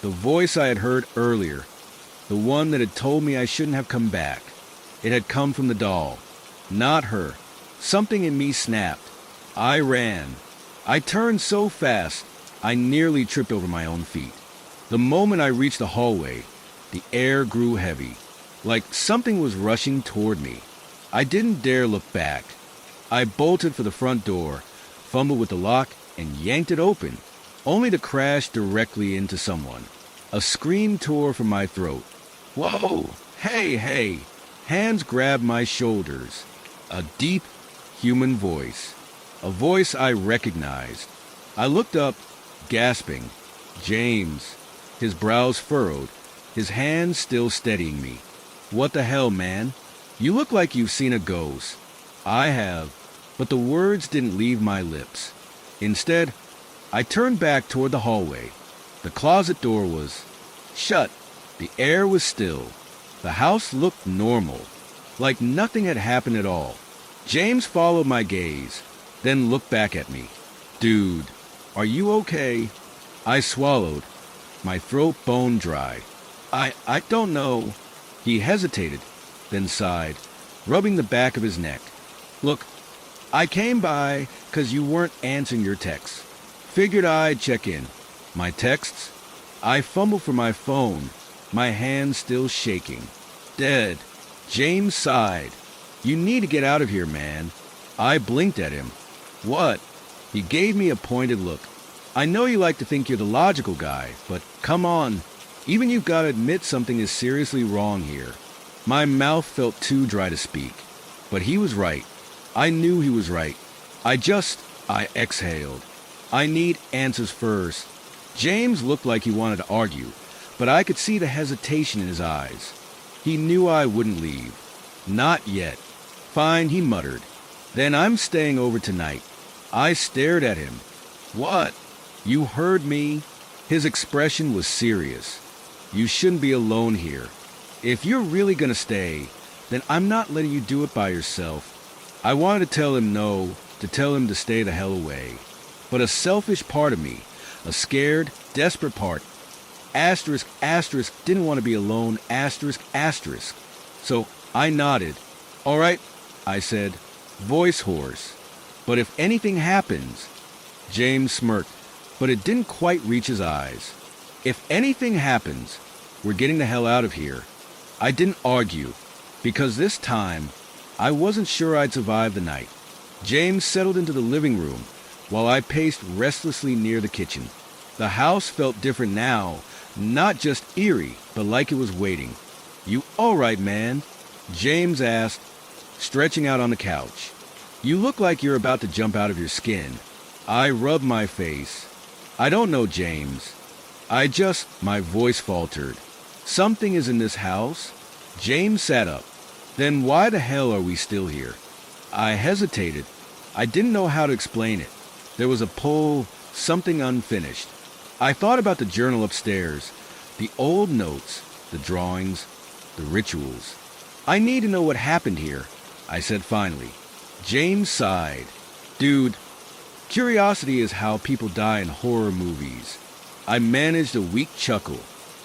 The voice I had heard earlier, the one that had told me I shouldn't have come back. It had come from the doll, not her. Something in me snapped. I ran. I turned so fast, I nearly tripped over my own feet. The moment I reached the hallway, the air grew heavy, like something was rushing toward me. I didn't dare look back. I bolted for the front door, fumbled with the lock, and yanked it open, only to crash directly into someone. A scream tore from my throat. Whoa! Hey, hey! Hands grabbed my shoulders. A deep, human voice. A voice I recognized. I looked up, gasping. James. His brows furrowed, his hands still steadying me. What the hell, man? You look like you've seen a ghost. I have, but the words didn't leave my lips. Instead, I turned back toward the hallway. The closet door was shut. The air was still. The house looked normal, like nothing had happened at all. James followed my gaze, then looked back at me. Dude, are you okay? I swallowed, my throat bone dry. I don't know. He hesitated, then sighed, rubbing the back of his neck. Look, I came by 'cause you weren't answering your texts. Figured I'd check in. My texts? I fumbled for my phone, my hand still shaking. Dead. James sighed. You need to get out of here, man. I blinked at him. What? He gave me a pointed look. I know you like to think you're the logical guy, but come on. Even you've got to admit something is seriously wrong here. My mouth felt too dry to speak. But he was right. I knew he was right. I exhaled. I need answers first. James looked like he wanted to argue, but I could see the hesitation in his eyes. He knew I wouldn't leave. Not yet. Fine, he muttered. Then I'm staying over tonight. I stared at him. What? You heard me? His expression was serious. You shouldn't be alone here. If you're really gonna stay, then I'm not letting you do it by yourself. I wanted to tell him no, to tell him to stay the hell away. But a selfish part of me, a scared, desperate part, asterisk, asterisk, didn't want to be alone, asterisk, asterisk. So I nodded. All right, I said, voice hoarse. But if anything happens, James smirked, but it didn't quite reach his eyes. If anything happens, we're getting the hell out of here. I didn't argue, because this time, I wasn't sure I'd survive the night. James settled into the living room, while I paced restlessly near the kitchen. The house felt different now, not just eerie, but like it was waiting. You all right, man? James asked, stretching out on the couch. You look like you're about to jump out of your skin. I rubbed my face. I don't know, James. My voice faltered. Something is in this house? James sat up. Then why the hell are we still here? I hesitated. I didn't know how to explain it. There was a pull, something unfinished. I thought about the journal upstairs, the old notes, the drawings, the rituals. I need to know what happened here. I said finally. James sighed. Dude, curiosity is how people die in horror movies. I managed a weak chuckle.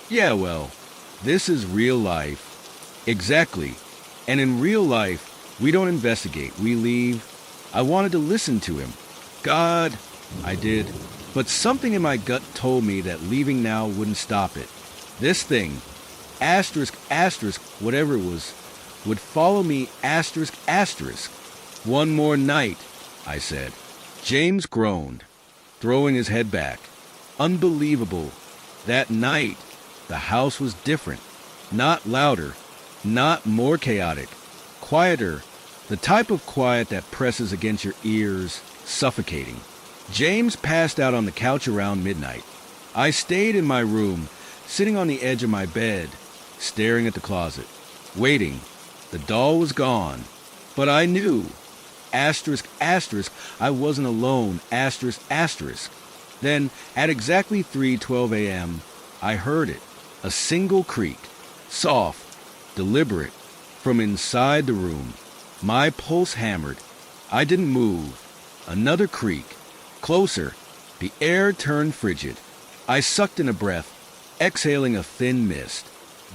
Yeah, well, this is real life. Exactly. And in real life, we don't investigate, we leave. I wanted to listen to him. God, I did. But something in my gut told me that leaving now wouldn't stop it. This thing, asterisk, asterisk, whatever it was, would follow me, asterisk, asterisk. One more night, I said. James groaned, throwing his head back. Unbelievable. That night, the house was different. Not louder, not more chaotic. Quieter, the type of quiet that presses against your ears, suffocating. James passed out on the couch around midnight. I stayed in my room, sitting on the edge of my bed, staring at the closet, waiting. The doll was gone, but I knew. Asterisk, asterisk, I wasn't alone, asterisk, asterisk. Then, at exactly 3:12 a.m., I heard it, a single creak, soft, deliberate, from inside the room. My pulse hammered. I didn't move. Another creak, closer. The air turned frigid. I sucked in a breath, exhaling a thin mist.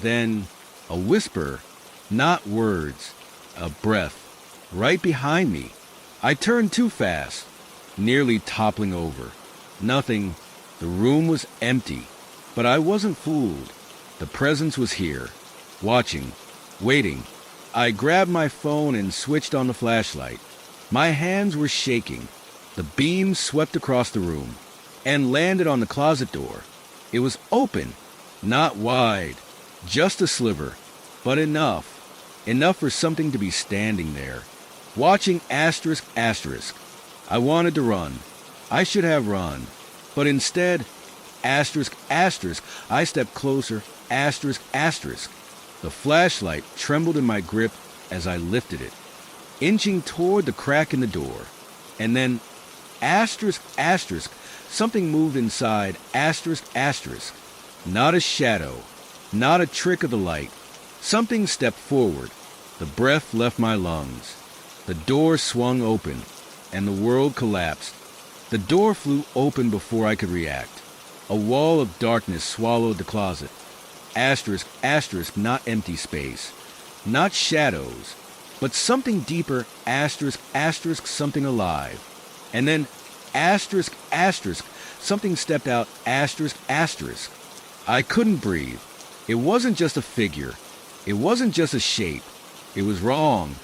Then, a whisper, not words, a breath, right behind me. I turned too fast, nearly toppling over. Nothing. The room was empty. But I wasn't fooled. The presence was here, watching, waiting. I grabbed my phone and switched on the flashlight. My hands were shaking. The beam swept across the room and landed on the closet door. It was open, not wide, just a sliver, but enough. Enough for something to be standing there, watching asterisk, asterisk. I wanted to run. I should have run. But instead, asterisk, asterisk, I stepped closer, asterisk, asterisk. The flashlight trembled in my grip as I lifted it, inching toward the crack in the door. And then, asterisk, asterisk, something moved inside, asterisk, asterisk. Not a shadow, not a trick of the light. Something stepped forward. The breath left my lungs. The door swung open, and the world collapsed. The door flew open before I could react. A wall of darkness swallowed the closet. Asterisk, asterisk, not empty space. Not shadows, but something deeper, asterisk, asterisk, something alive. And then, asterisk, asterisk, something stepped out, asterisk, asterisk. I couldn't breathe. It wasn't just a figure. It wasn't just a shape. It was wrong.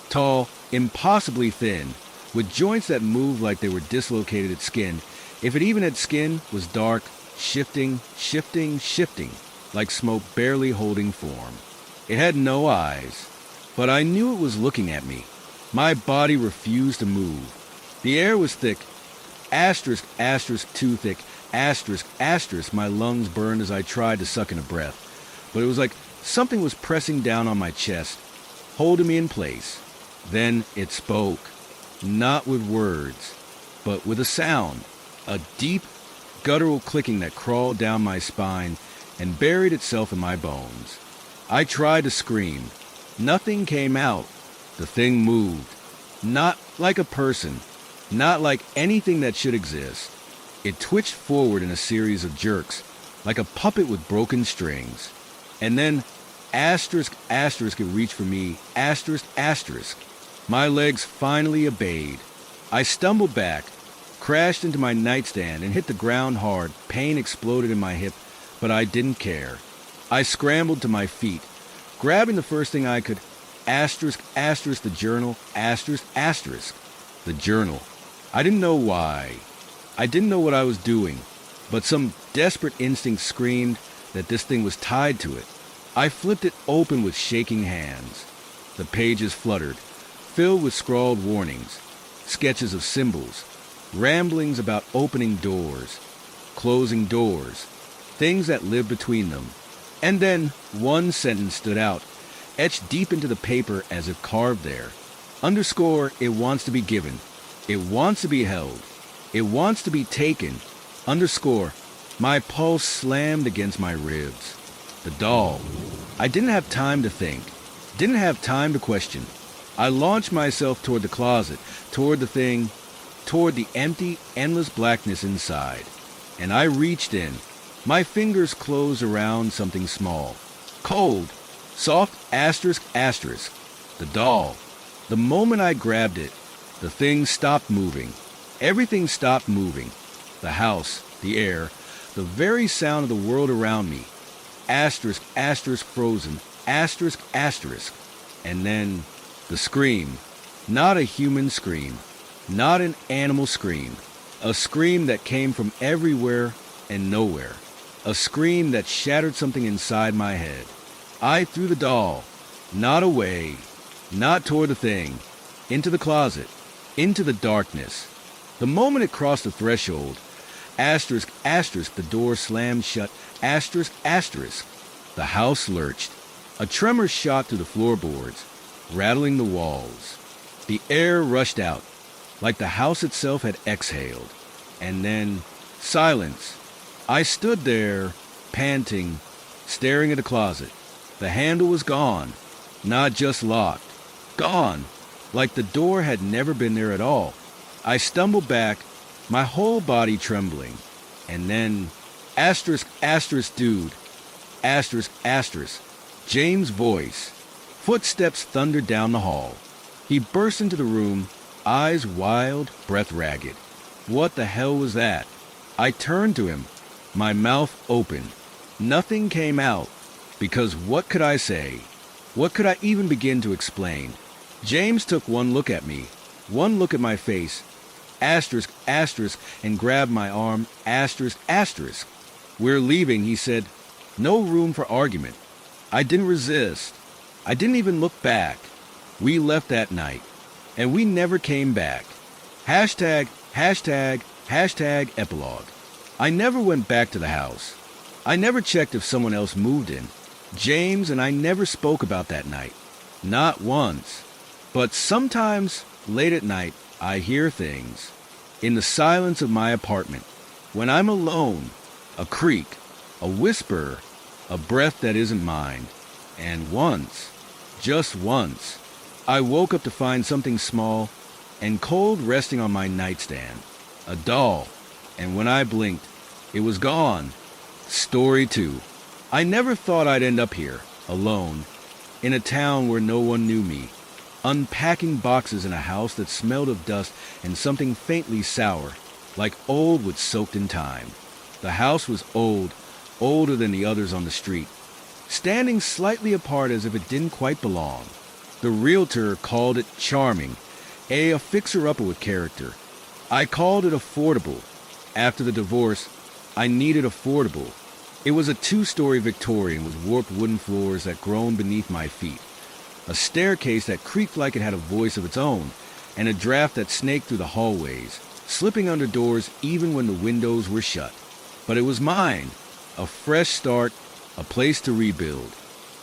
Tall, impossibly thin, with joints that moved like they were dislocated at skin. If it even had skin, was dark, shifting, shifting, shifting, like smoke barely holding form. It had no eyes, but I knew it was looking at me. My body refused to move. The air was thick, asterisk, asterisk, too thick, asterisk, asterisk. My lungs burned as I tried to suck in a breath, but it was like something was pressing down on my chest, holding me in place. Then it spoke, not with words, but with a sound, a deep, guttural clicking that crawled down my spine and buried itself in my bones. I tried to scream. Nothing came out. The thing moved, not like a person, not like anything that should exist. It twitched forward in a series of jerks, like a puppet with broken strings. And then, asterisk, asterisk, it reached for me, asterisk, asterisk. My legs finally obeyed. I stumbled back, crashed into my nightstand, and hit the ground hard. Pain exploded in my hip, but I didn't care. I scrambled to my feet, grabbing the first thing I could, asterisk, asterisk, the journal, asterisk, asterisk. The journal. I didn't know why. I didn't know what I was doing, but some desperate instinct screamed that this thing was tied to it. I flipped it open with shaking hands. The pages fluttered, filled with scrawled warnings, sketches of symbols, ramblings about opening doors, closing doors, things that live between them. And then one sentence stood out, etched deep into the paper as if carved there. Underscore, it wants to be given. It wants to be held. It wants to be taken. Underscore, my pulse slammed against my ribs. The doll. I didn't have time to think. Didn't have time to question. I launched myself toward the closet, toward the thing, toward the empty, endless blackness inside. And I reached in. My fingers closed around something small. Cold. Soft asterisk asterisk. The doll. The moment I grabbed it, the thing stopped moving. Everything stopped moving. The house, the air, the very sound of the world around me. Asterisk asterisk frozen. Asterisk asterisk. And then the scream. Not a human scream. Not an animal scream. A scream that came from everywhere and nowhere. A scream that shattered something inside my head. I threw the doll. Not away. Not toward the thing. Into the closet. Into the darkness. The moment it crossed the threshold, asterisk asterisk, the door slammed shut. Asterisk asterisk. The house lurched. A tremor shot through the floorboards, rattling the walls. The air rushed out, like the house itself had exhaled. And then, silence. I stood there, panting, staring at the closet. The handle was gone, not just locked. Gone, like the door had never been there at all. I stumbled back, my whole body trembling. And then, asterisk asterisk dude, asterisk asterisk. James' voice. Footsteps thundered down the hall. He burst into the room, eyes wild, breath ragged. What the hell was that? I turned to him, my mouth open. Nothing came out, because what could I say? What could I even begin to explain? James took one look at me, one look at my face, asterisk asterisk, and grabbed my arm, asterisk asterisk. We're leaving, he said. No room for argument. I didn't resist. I didn't even look back. We left that night, and we never came back. Hashtag, hashtag, hashtag epilogue. I never went back to the house. I never checked if someone else moved in. James and I never spoke about that night. Not once. But sometimes, late at night, I hear things. In the silence of my apartment. When I'm alone, a creak, a whisper, a breath that isn't mine. And once, just once, I woke up to find something small and cold resting on my nightstand. A doll. And when I blinked, it was gone. Story 2. I never thought I'd end up here, alone, in a town where no one knew me, unpacking boxes in a house that smelled of dust and something faintly sour, like old wood soaked in time. The house was old, older than the others on the street, standing slightly apart as if it didn't quite belong. The realtor called it charming, a fixer-upper with character. I called it affordable. After the divorce, I needed affordable. It was a 2-story Victorian with warped wooden floors that groaned beneath my feet, a staircase that creaked like it had a voice of its own, and a draft that snaked through the hallways, slipping under doors even when the windows were shut. But it was mine, a fresh start, a place to rebuild.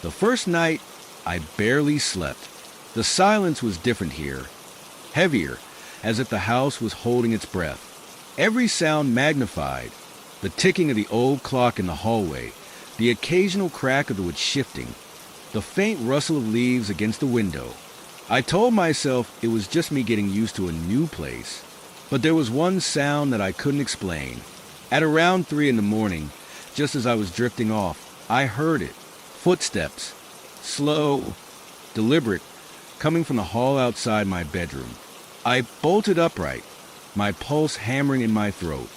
The first night, I barely slept. The silence was different here, heavier, as if the house was holding its breath. Every sound magnified, the ticking of the old clock in the hallway, the occasional crack of the wood shifting, the faint rustle of leaves against the window. I told myself it was just me getting used to a new place. But there was one sound that I couldn't explain. At around 3 in the morning, just as I was drifting off, I heard it. Footsteps. Slow, deliberate, coming from the hall outside my bedroom. I bolted upright, my pulse hammering in my throat,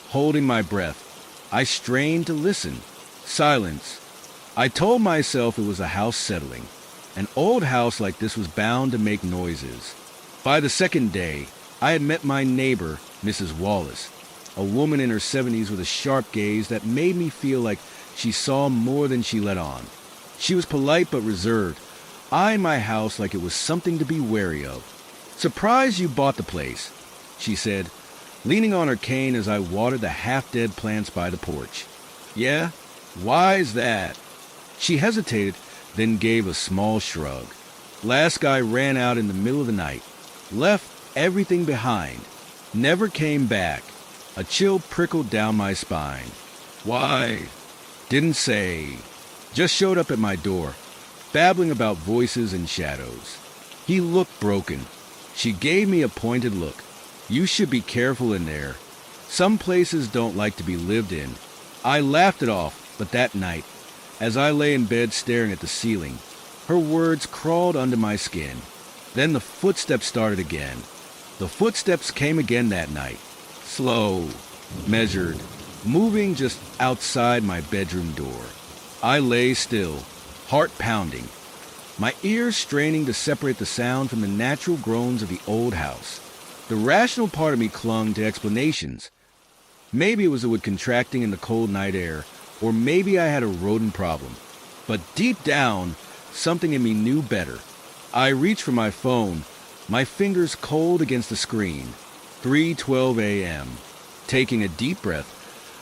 holding my breath. I strained to listen. Silence. I told myself it was a house settling. An old house like this was bound to make noises. By the second day, I had met my neighbor, Mrs. Wallace, a woman in her 70s with a sharp gaze that made me feel like she saw more than she let on. She was polite but reserved, eyeing my house like it was something to be wary of. "Surprised you bought the place," she said, leaning on her cane as I watered the half-dead plants by the porch. "Yeah? Why's that?" She hesitated, then gave a small shrug. "Last guy ran out in the middle of the night. Left everything behind. Never came back." A chill prickled down my spine. "Why?" "Didn't say. Just showed up at my door, babbling about voices and shadows." He looked broken. She gave me a pointed look. You should be careful in there. Some places don't like to be lived in. I laughed it off, but that night, as I lay in bed staring at the ceiling, her words crawled under my skin. Then the footsteps started again. The footsteps came again that night. Slow, measured, moving just outside my bedroom door. I lay still, heart pounding, my ears straining to separate the sound from the natural groans of the old house. The rational part of me clung to explanations. Maybe it was the wood contracting in the cold night air, or maybe I had a rodent problem. But deep down, something in me knew better. I reached for my phone, my fingers cold against the screen. 3:12 a.m. Taking a deep breath,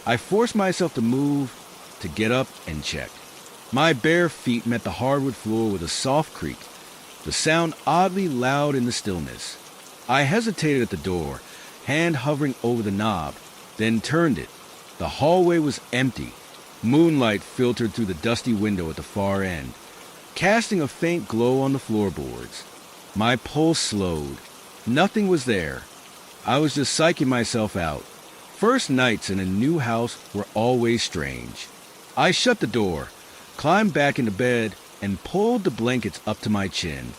I forced myself to move, to get up and check. My bare feet met the hardwood floor with a soft creak, the sound oddly loud in the stillness. I hesitated at the door, hand hovering over the knob, then turned it. The hallway was empty. Moonlight filtered through the dusty window at the far end, casting a faint glow on the floorboards. My pulse slowed. Nothing was there. I was just psyching myself out. First nights in a new house were always strange. I shut the door, climbed back into bed, and pulled the blankets up to my chin.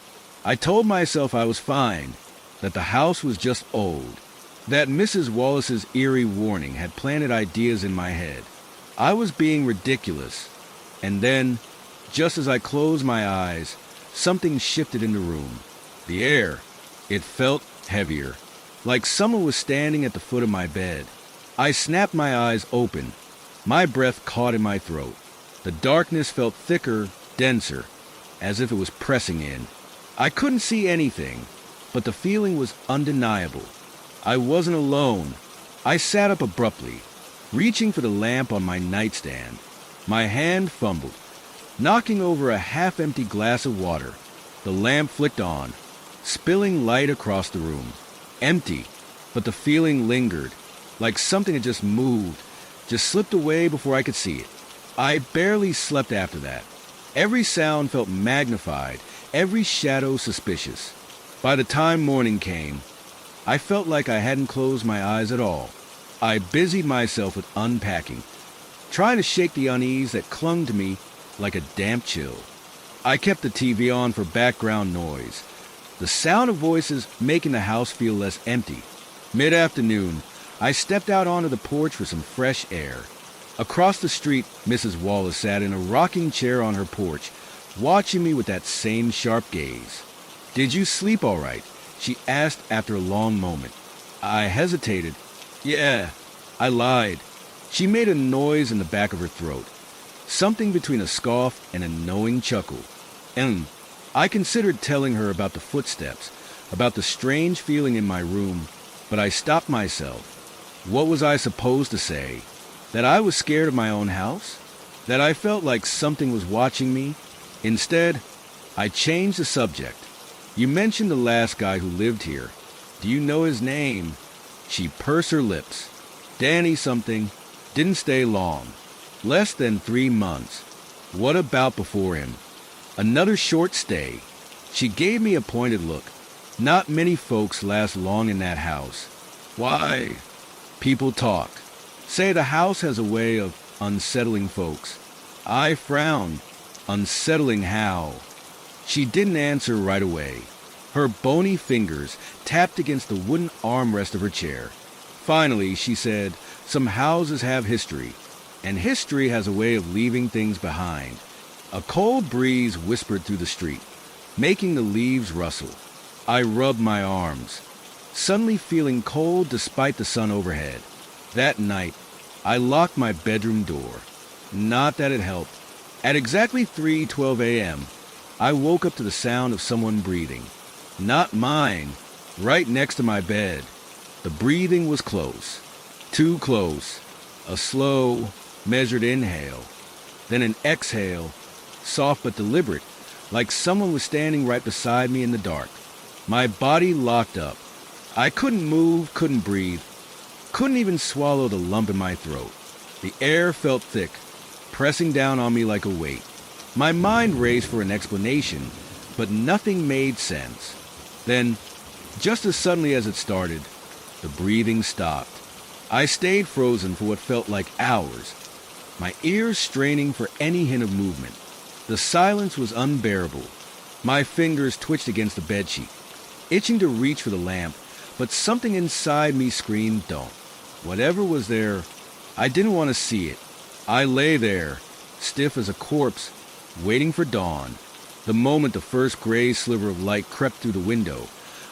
I told myself I was fine, that the house was just old, that Mrs. Wallace's eerie warning had planted ideas in my head. I was being ridiculous. And then, just as I closed my eyes, something shifted in the room. The air, it felt heavier, like someone was standing at the foot of my bed. I snapped my eyes open. My breath caught in my throat. The darkness felt thicker, denser, as if it was pressing in. I couldn't see anything, but the feeling was undeniable. I wasn't alone. I sat up abruptly, reaching for the lamp on my nightstand. My hand fumbled, knocking over a half-empty glass of water. The lamp flicked on, spilling light across the room. Empty, but the feeling lingered, like something had just moved, just slipped away before I could see it. I barely slept after that. Every sound felt magnified, every shadow suspicious. By the time morning came, I felt like I hadn't closed my eyes at all. I busied myself with unpacking, trying to shake the unease that clung to me like a damp chill. I kept the TV on for background noise, the sound of voices making the house feel less empty. Mid-afternoon, I stepped out onto the porch for some fresh air. Across the street, Mrs. Wallace sat in a rocking chair on her porch, watching me with that same sharp gaze. "Did you sleep all right?" she asked after a long moment. I hesitated. "Yeah," I lied. She made a noise in the back of her throat, something between a scoff and a knowing chuckle. I considered telling her about the footsteps, about the strange feeling in my room, but I stopped myself. What was I supposed to say? That I was scared of my own house? That I felt like something was watching me? Instead, I changed the subject. "You mentioned the last guy who lived here. Do you know his name?" She pursed her lips. "Danny something. Didn't stay long. Less than 3 months. What about before him?" Another short stay. She gave me a pointed look. "Not many folks last long in that house." "Why?" "People talk. Say the house has a way of unsettling folks." I frowned. "Unsettling how?" She didn't answer right away. Her bony fingers tapped against the wooden armrest of her chair. Finally, she said, "Some houses have history, and history has a way of leaving things behind." A cold breeze whispered through the street, making the leaves rustle. I rubbed my arms, suddenly feeling cold despite the sun overhead. That night, I locked my bedroom door. Not that it helped. At exactly 3:12 a.m., I woke up to the sound of someone breathing. Not mine, right next to my bed. The breathing was close, too close. A slow, measured inhale, then an exhale, soft but deliberate, like someone was standing right beside me in the dark. My body locked up. I couldn't move, couldn't breathe, couldn't even swallow the lump in my throat. The air felt thick, pressing down on me like a weight. My mind raced for an explanation, but nothing made sense. Then, just as suddenly as it started, the breathing stopped. I stayed frozen for what felt like hours, my ears straining for any hint of movement. The silence was unbearable. My fingers twitched against the bedsheet, itching to reach for the lamp, but something inside me screamed, "Don't." Whatever was there, I didn't want to see it. I lay there, stiff as a corpse, waiting for dawn. The moment the first gray sliver of light crept through the window,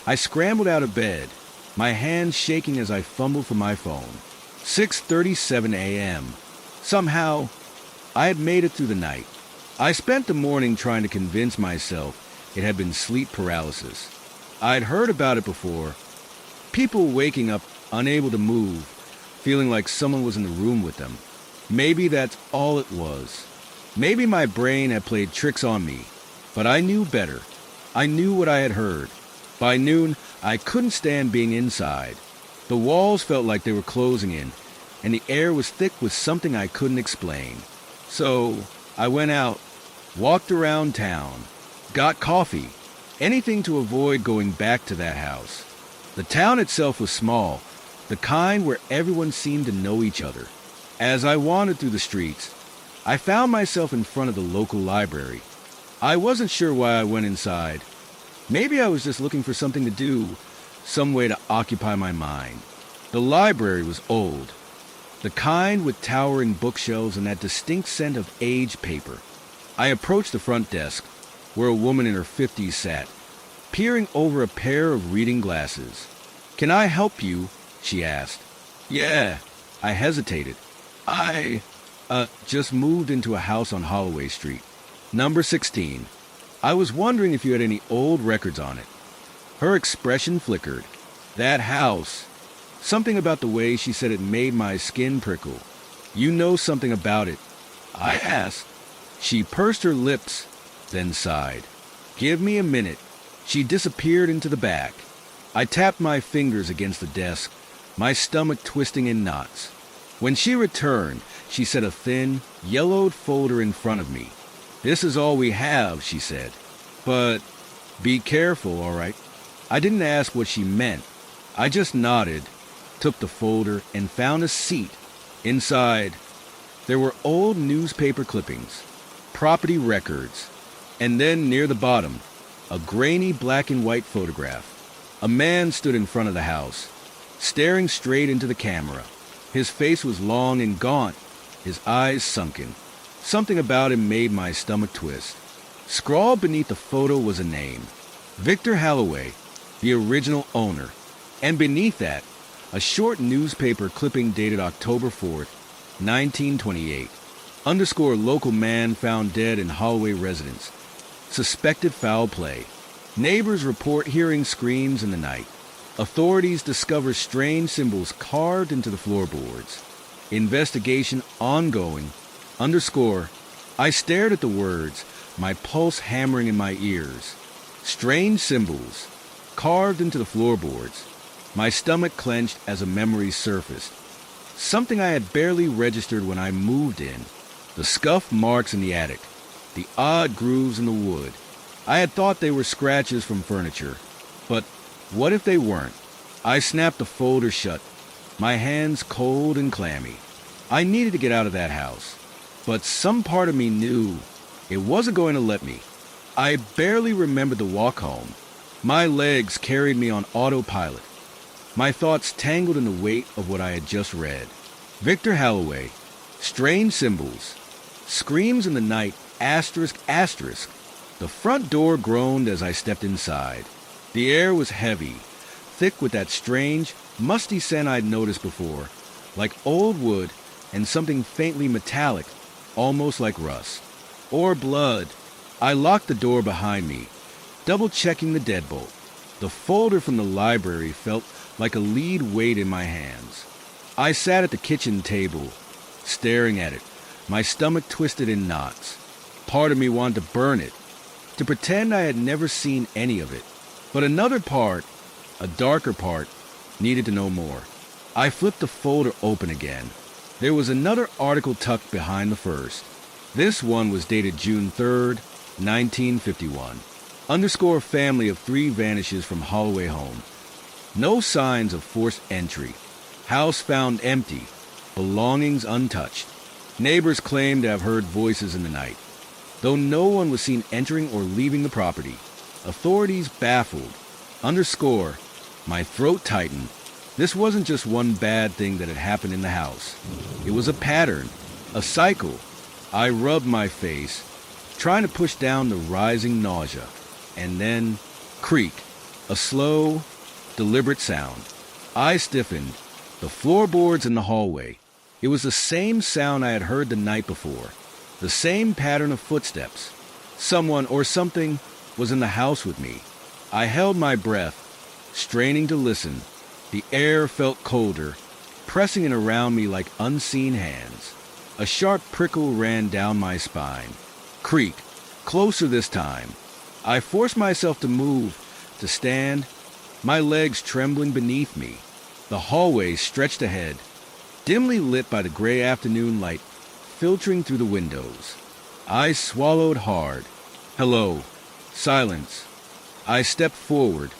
I scrambled out of bed, my hands shaking as I fumbled for my phone. 6:37 a.m. Somehow, I had made it through the night. I spent the morning trying to convince myself it had been sleep paralysis. I'd heard about it before. People waking up unable to move, feeling like someone was in the room with them. Maybe that's all it was. Maybe my brain had played tricks on me, but I knew better. I knew what I had heard. By noon, I couldn't stand being inside. The walls felt like they were closing in, and the air was thick with something I couldn't explain. So, I went out, walked around town, got coffee, anything to avoid going back to that house. The town itself was small, the kind where everyone seemed to know each other. As I wandered through the streets, I found myself in front of the local library. I wasn't sure why I went inside. Maybe I was just looking for something to do, some way to occupy my mind. The library was old, the kind with towering bookshelves and that distinct scent of aged paper. I approached the front desk, where a woman in her 50s sat, peering over a pair of reading glasses. "Can I help you?" she asked. "Yeah." I hesitated. I just moved into a house on Holloway Street, number 16. I was wondering if you had any old records on it." Her expression flickered. That house. Something about the way she said it made my skin prickle. "You know something about it?" I asked. She pursed her lips, then sighed. "Give me a minute." She disappeared into the back. I tapped my fingers against the desk, my stomach twisting in knots. When she returned, she set a thin, yellowed folder in front of me. "This is all we have," she said. "But be careful, all right?" I didn't ask what she meant. I just nodded, took the folder, and found a seat. Inside, there were old newspaper clippings, property records, and then near the bottom, a grainy black and white photograph. A man stood in front of the house, staring straight into the camera. His face was long and gaunt, his eyes sunken. Something about him made my stomach twist. Scrawled beneath the photo was a name, Victor Halloway, the original owner, and beneath that, a short newspaper clipping dated October 4th, 1928. Underscore local man found dead in Holloway residence. Suspected foul play. Neighbors report hearing screams in the night. Authorities discover strange symbols carved into the floorboards. Investigation ongoing. Underscore. I stared at the words, my pulse hammering in my ears. Strange symbols, carved into the floorboards. My stomach clenched as a memory surfaced. Something I had barely registered when I moved in. The scuff marks in the attic, the odd grooves in the wood. I had thought they were scratches from furniture, but what if they weren't? I snapped the folder shut, my hands cold and clammy. I needed to get out of that house, but some part of me knew it wasn't going to let me. I barely remembered the walk home. My legs carried me on autopilot. My thoughts tangled in the weight of what I had just read. Victor Halloway, strange symbols, screams in the night, asterisk, asterisk. The front door groaned as I stepped inside. The air was heavy, thick with that strange, musty scent I'd noticed before, like old wood and something faintly metallic, almost like rust. Or blood. I locked the door behind me, double-checking the deadbolt. The folder from the library felt like a lead weight in my hands. I sat at the kitchen table, staring at it, my stomach twisted in knots. Part of me wanted to burn it, to pretend I had never seen any of it. But another part, a darker part, needed to know more. I flipped the folder open again. There was another article tucked behind the first. This one was dated June 3rd, 1951. Underscore family of 3 vanishes from Holloway home. No signs of forced entry. House found empty. Belongings untouched. Neighbors claim to have heard voices in the night, though no one was seen entering or leaving the property. Authorities baffled. Underscore, my throat tightened. This wasn't just one bad thing that had happened in the house. It was a pattern, a cycle. I rubbed my face, trying to push down the rising nausea. And then, creak, a slow, deliberate sound. I stiffened. The floorboards in the hallway. It was the same sound I had heard the night before. The same pattern of footsteps. Someone or something was in the house with me. I held my breath, straining to listen. The air felt colder, pressing in around me like unseen hands. A sharp prickle ran down my spine. Creak, closer this time. I forced myself to move, to stand, my legs trembling beneath me. The hallway stretched ahead, dimly lit by the gray afternoon light filtering through the windows. I swallowed hard. Hello. Silence. I stepped forward,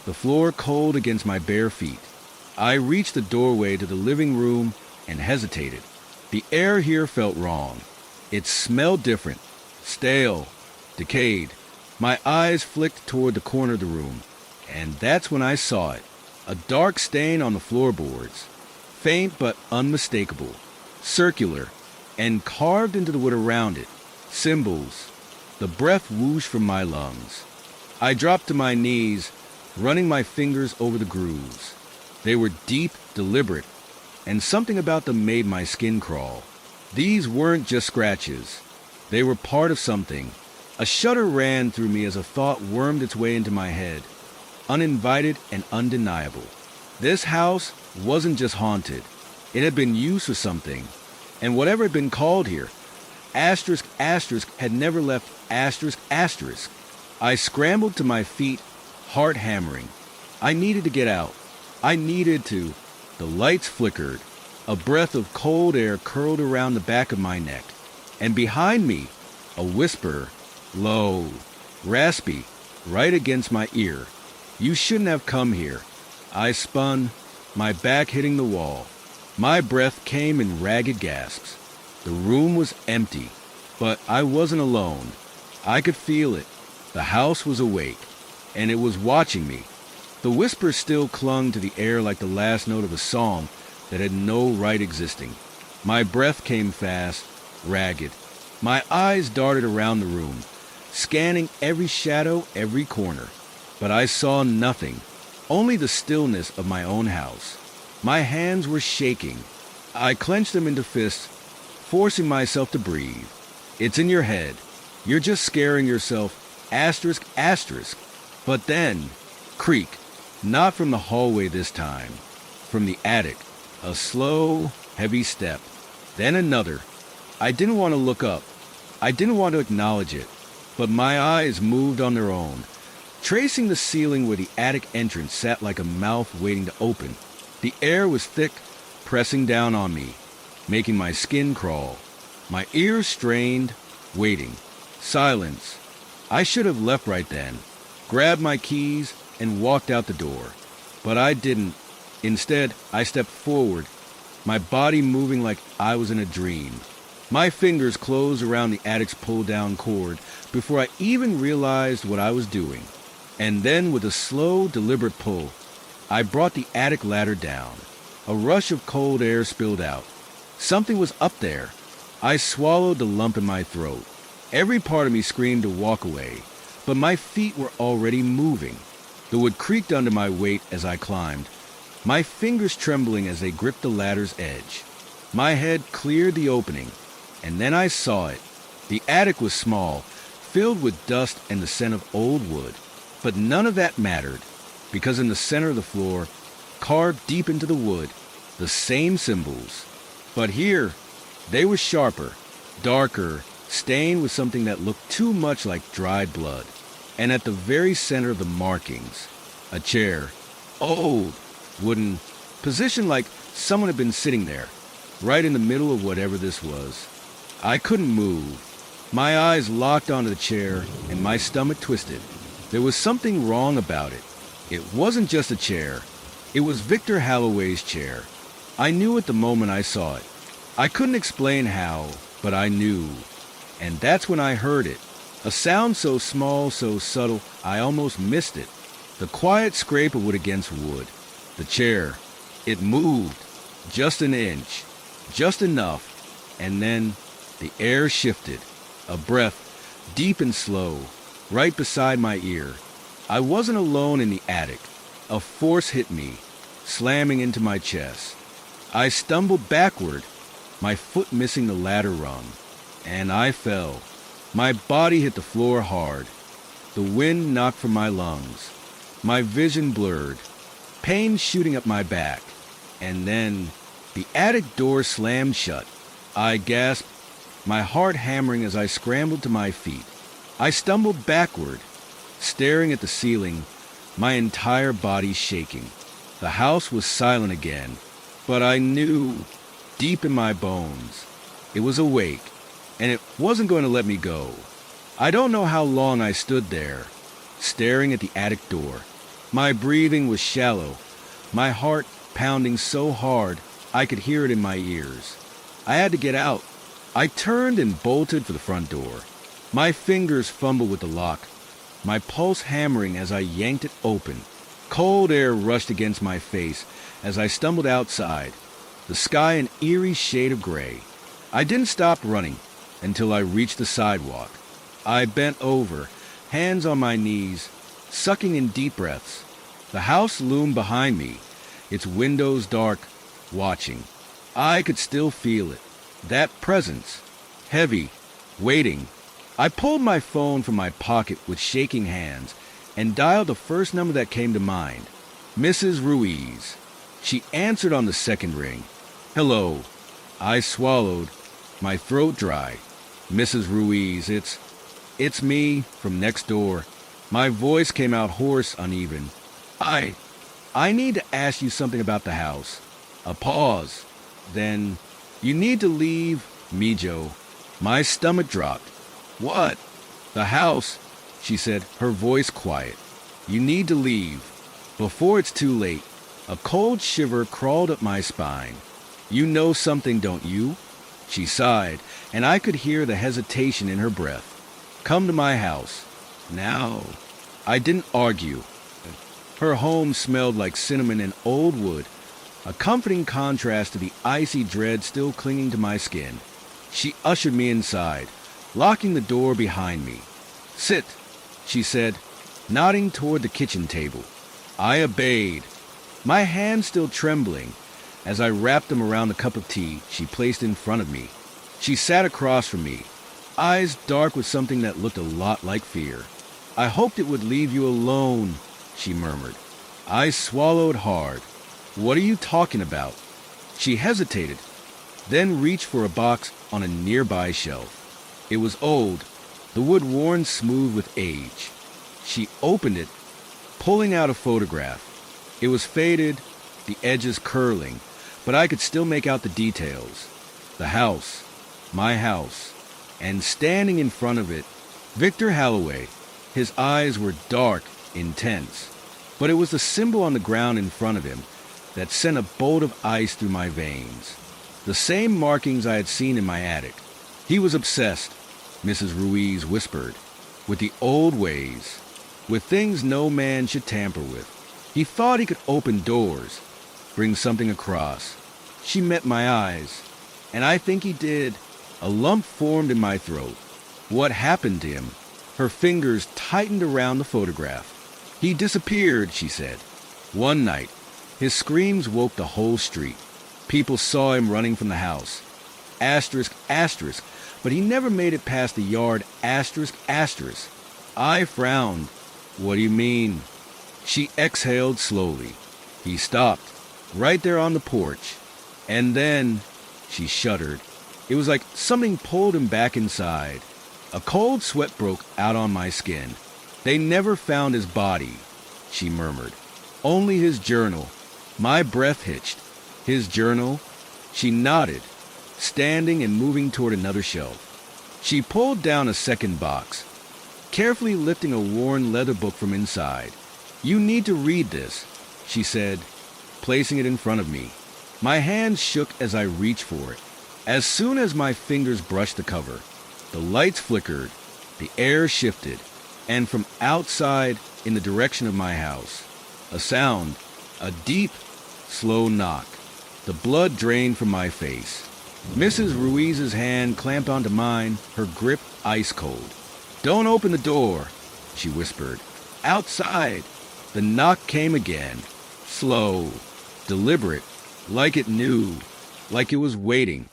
the floor cold against my bare feet. I reached the doorway to the living room and hesitated. The air here felt wrong. It smelled different, stale, decayed. My eyes flicked toward the corner of the room, and that's when I saw it. A dark stain on the floorboards, faint but unmistakable, circular, and carved into the wood around it. Symbols. The breath whooshed from my lungs. I dropped to my knees, running my fingers over the grooves. They were deep, deliberate, and something about them made my skin crawl. These weren't just scratches. They were part of something. A shudder ran through me as a thought wormed its way into my head, uninvited and undeniable. This house wasn't just haunted. It had been used for something, and whatever had been called here, asterisk, asterisk, had never left asterisk, asterisk. I scrambled to my feet, heart hammering. I needed to get out. I needed to. The lights flickered. A breath of cold air curled around the back of my neck. And behind me, a whisper, low, raspy, right against my ear. You shouldn't have come here. I spun, my back hitting the wall. My breath came in ragged gasps. The room was empty, but I wasn't alone. I could feel it. The house was awake, and it was watching me. The whisper still clung to the air like the last note of a song that had no right existing. My breath came fast, ragged. My eyes darted around the room, scanning every shadow, every corner. But I saw nothing, only the stillness of my own house. My hands were shaking. I clenched them into fists, forcing myself to breathe. It's in your head. You're just scaring yourself, asterisk, asterisk. But then, creak, not from the hallway this time, from the attic. A slow, heavy step, then another. I didn't want to look up. I didn't want to acknowledge it, but my eyes moved on their own, tracing the ceiling where the attic entrance sat like a mouth waiting to open. The air was thick, pressing down on me, making my skin crawl. My ears strained, waiting. Silence. I should have left right then, grabbed my keys, and walked out the door. But I didn't. Instead, I stepped forward, my body moving like I was in a dream. My fingers closed around the attic's pull-down cord before I even realized what I was doing. And then, with a slow, deliberate pull, I brought the attic ladder down. A rush of cold air spilled out. Something was up there. I swallowed the lump in my throat. Every part of me screamed to walk away, but my feet were already moving. The wood creaked under my weight as I climbed, my fingers trembling as they gripped the ladder's edge. My head cleared the opening, and then I saw it. The attic was small, filled with dust and the scent of old wood. But none of that mattered, because in the center of the floor, carved deep into the wood, the same symbols. But here, they were sharper, darker, stained with something that looked too much like dried blood. And at the very center of the markings, a chair, old, wooden, positioned like someone had been sitting there, right in the middle of whatever this was. I couldn't move. My eyes locked onto the chair, and my stomach twisted. There was something wrong about it. It wasn't just a chair. It was Victor Halloway's chair. I knew it the moment I saw it. I couldn't explain how, but I knew. And that's when I heard it. A sound so small, so subtle, I almost missed it. The quiet scrape of wood against wood. The chair. It moved. Just an inch. Just enough. And then the air shifted. A breath, deep and slow, right beside my ear. I wasn't alone in the attic. A force hit me, slamming into my chest. I stumbled backward, my foot missing the ladder rung, and I fell. My body hit the floor hard. The wind knocked from my lungs. My vision blurred, pain shooting up my back. And then the attic door slammed shut. I gasped, my heart hammering as I scrambled to my feet. I stumbled backward, staring at the ceiling, my entire body shaking. The house was silent again, but I knew, deep in my bones, it was awake, and it wasn't going to let me go. I don't know how long I stood there, staring at the attic door. My breathing was shallow, my heart pounding so hard I could hear it in my ears. I had to get out. I turned and bolted for the front door. My fingers fumbled with the lock, my pulse hammering as I yanked it open. Cold air rushed against my face as I stumbled outside, the sky an eerie shade of gray. I didn't stop running until I reached the sidewalk. I bent over, hands on my knees, sucking in deep breaths. The house loomed behind me, its windows dark, watching. I could still feel it, that presence, heavy, waiting. I pulled my phone from my pocket with shaking hands and dialed the first number that came to mind, Mrs. Ruiz. She answered on the second ring. Hello. I swallowed, my throat dry. Mrs. Ruiz, it's me from next door. My voice came out hoarse, uneven. I need to ask you something about the house. A pause. Then, you need to leave, Mijo. My stomach dropped. What? The house, she said, her voice quiet. You need to leave. Before it's too late. A cold shiver crawled up my spine. You know something, don't you? She sighed, and I could hear the hesitation in her breath. Come to my house. Now. I didn't argue. Her home smelled like cinnamon and old wood, a comforting contrast to the icy dread still clinging to my skin. She ushered me inside, locking the door behind me. Sit, she said, nodding toward the kitchen table. I obeyed, my hands still trembling, as I wrapped them around the cup of tea she placed in front of me. She sat across from me, eyes dark with something that looked a lot like fear. I hoped it would leave you alone, she murmured. I swallowed hard. What are you talking about? She hesitated, then reached for a box on a nearby shelf. It was old, the wood worn smooth with age. She opened it, pulling out a photograph. It was faded, the edges curling, but I could still make out the details. The house, my house, and standing in front of it, Victor Halloway. His eyes were dark, intense, but it was the symbol on the ground in front of him that sent a bolt of ice through my veins. The same markings I had seen in my attic. He was obsessed, Mrs. Ruiz whispered, with the old ways, with things no man should tamper with. He thought he could open doors, bring something across. She met my eyes, and I think he did. A lump formed in my throat. What happened to him? Her fingers tightened around the photograph. He disappeared, she said. One night, his screams woke the whole street. People saw him running from the house. Asterisk, asterisk, but he never made it past the yard, asterisk, asterisk. I frowned. What do you mean? She exhaled slowly. He stopped, right there on the porch. And then, she shuddered. It was like something pulled him back inside. A cold sweat broke out on my skin. They never found his body, she murmured. Only his journal. My breath hitched. His journal? She nodded, standing and moving toward another shelf. She pulled down a second box. carefully lifting a worn leather book from inside. "You need to read this," she said, placing it in front of me. My hands shook as I reached for it. As soon as my fingers brushed the cover, the lights flickered, the air shifted, and from outside in the direction of my house, a sound, a deep, slow knock. The blood drained from my face. Mrs. Ruiz's hand clamped onto mine, her grip ice cold. "Don't open the door," she whispered. "Outside." The knock came again, slow, deliberate, like it knew, like it was waiting.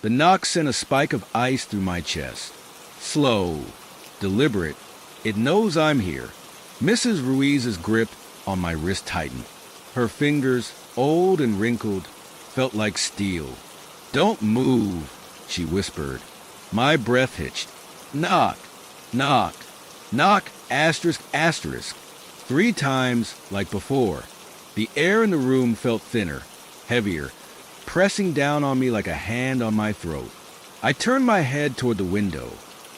The knock sent a spike of ice through my chest. Slow, deliberate, it knows I'm here. Mrs. Ruiz's grip on my wrist tightened. Her fingers, old and wrinkled, felt like steel. "Don't move," she whispered. My breath hitched. "Knock, knock, knock, asterisk, asterisk." 3 times like before. The air in the room felt thinner, heavier, pressing down on me like a hand on my throat. I turned my head toward the window.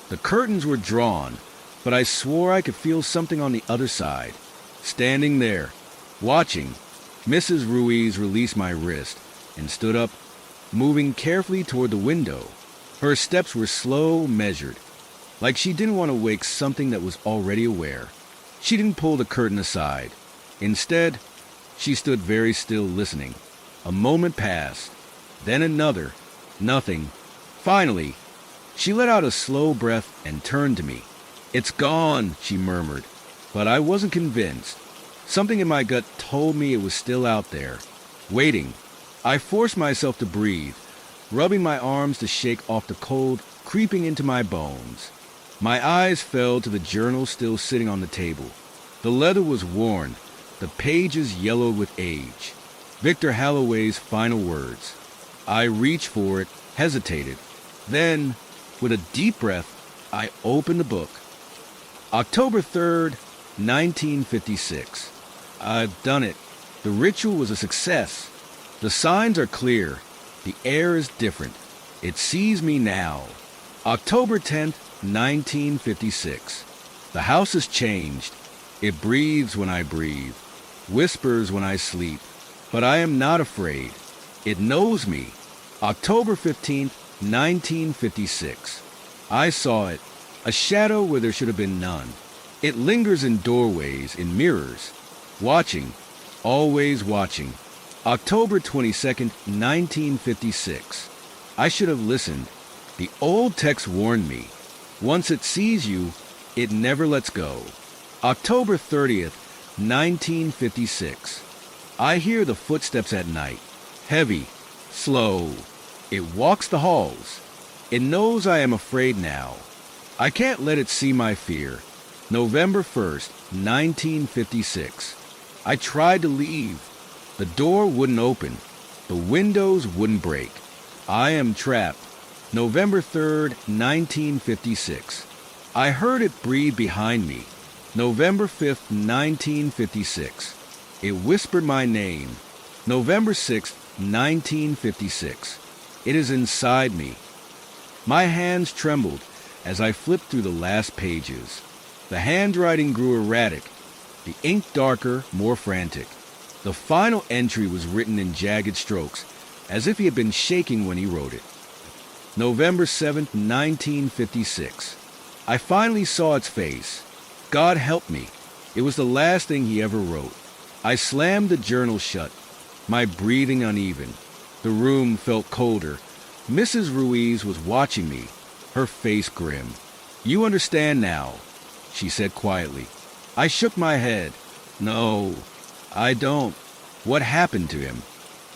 The curtains were drawn, but I swore I could feel something on the other side. Standing there, watching, Mrs. Ruiz released my wrist and stood up, moving carefully toward the window. Her steps were slow, measured, like she didn't want to wake something that was already aware. She didn't pull the curtain aside. Instead, she stood very still listening. A moment passed, then another. Nothing. Finally, she let out a slow breath and turned to me. "It's gone," she murmured, but I wasn't convinced. Something in my gut told me it was still out there, waiting. I forced myself to breathe, rubbing my arms to shake off the cold creeping into my bones. My eyes fell to the journal still sitting on the table. The leather was worn, the pages yellowed with age. Victor Halloway's final words. I reached for it, hesitated. Then, with a deep breath, I opened the book. October 3rd, 1956. I've done it. The ritual was a success. The signs are clear. The air is different. It sees me now. October 10th, 1956. The house has changed. It breathes when I breathe, whispers when I sleep. But I am not afraid. It knows me. October 15th, 1956. I saw it, a shadow where there should have been none. It lingers in doorways, in mirrors, watching, always watching. October 22nd, 1956. I should have listened. The old text warned me. Once it sees you, it never lets go. October 30th, 1956. I hear the footsteps at night. Heavy, slow. It walks the halls. It knows I am afraid now. I can't let it see my fear. November 1st, 1956. I tried to leave. The door wouldn't open. The windows wouldn't break. I am trapped. November 3rd, 1956. I heard it breathe behind me. November 5th, 1956. It whispered my name. November 6th, 1956. It is inside me. My hands trembled as I flipped through the last pages. The handwriting grew erratic, the ink darker, more frantic. The final entry was written in jagged strokes, as if he had been shaking when he wrote it. November 7th, 1956. I finally saw its face. God help me. It was the last thing he ever wrote. I slammed the journal shut, my breathing uneven. The room felt colder. Mrs. Ruiz was watching me, her face grim. "You understand now," she said quietly. I shook my head. "No, I don't." "What happened to him?"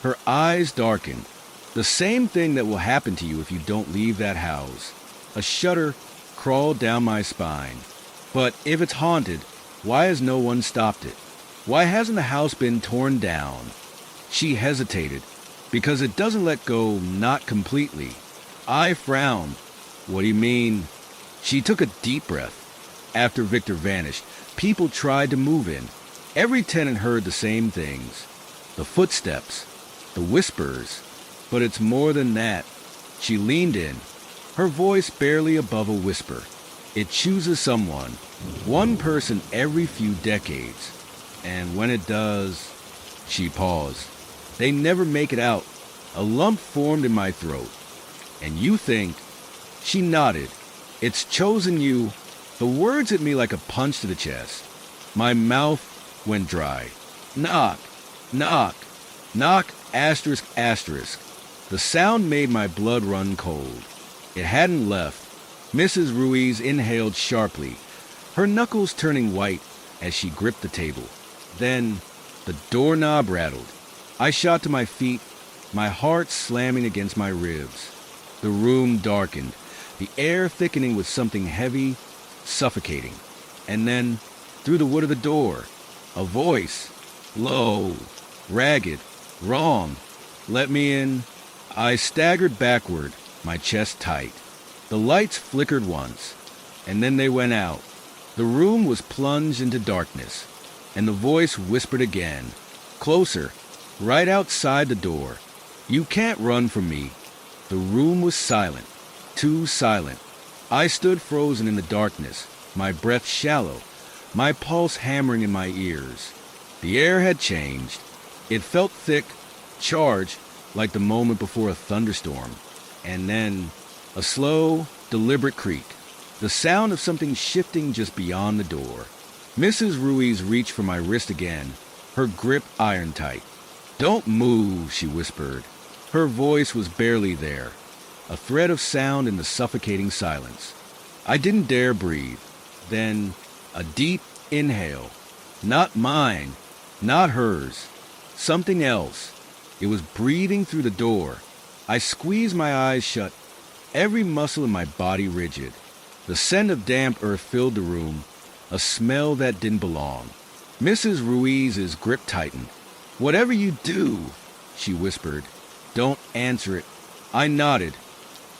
Her eyes darkened. "The same thing that will happen to you if you don't leave that house." A shudder crawled down my spine. "But if it's haunted, why has no one stopped it? Why hasn't the house been torn down?" She hesitated. "Because it doesn't let go, not completely." I frowned. "What do you mean?" She took a deep breath. After Victor vanished, people tried to move in. Every tenant heard the same things. The footsteps, the whispers. But it's more than that. She leaned in, her voice barely above a whisper. "It chooses someone. One person every few decades. And when it does, she paused. They never make it out. A lump formed in my throat. And you think, she nodded. It's chosen you. The words hit me like a punch to the chest. My mouth went dry. Knock, knock, knock, asterisk, asterisk. The sound made my blood run cold. It hadn't left. Mrs. Ruiz inhaled sharply, her knuckles turning white as she gripped the table. Then the doorknob rattled. I shot to my feet, my heart slamming against my ribs. The room darkened, the air thickening with something heavy, suffocating. And then, through the wood of the door, a voice, low, ragged, wrong. Let me in. I staggered backward, my chest tight. The lights flickered once, and then they went out. The room was plunged into darkness, and the voice whispered again, closer, right outside the door. You can't run from me. The room was silent, too silent. I stood frozen in the darkness, my breath shallow, my pulse hammering in my ears. The air had changed. It felt thick, charged, like the moment before a thunderstorm. And then, a slow, deliberate creak, the sound of something shifting just beyond the door. Mrs. Ruiz reached for my wrist again, her grip iron tight. Don't move, she whispered. Her voice was barely there, a thread of sound in the suffocating silence. I didn't dare breathe. Then, a deep inhale. Not mine, not hers. Something else. It was breathing through the door. I squeezed my eyes shut, every muscle in my body rigid. The scent of damp earth filled the room, a smell that didn't belong. Mrs. Ruiz's grip tightened. Whatever you do, she whispered, don't answer it. I nodded,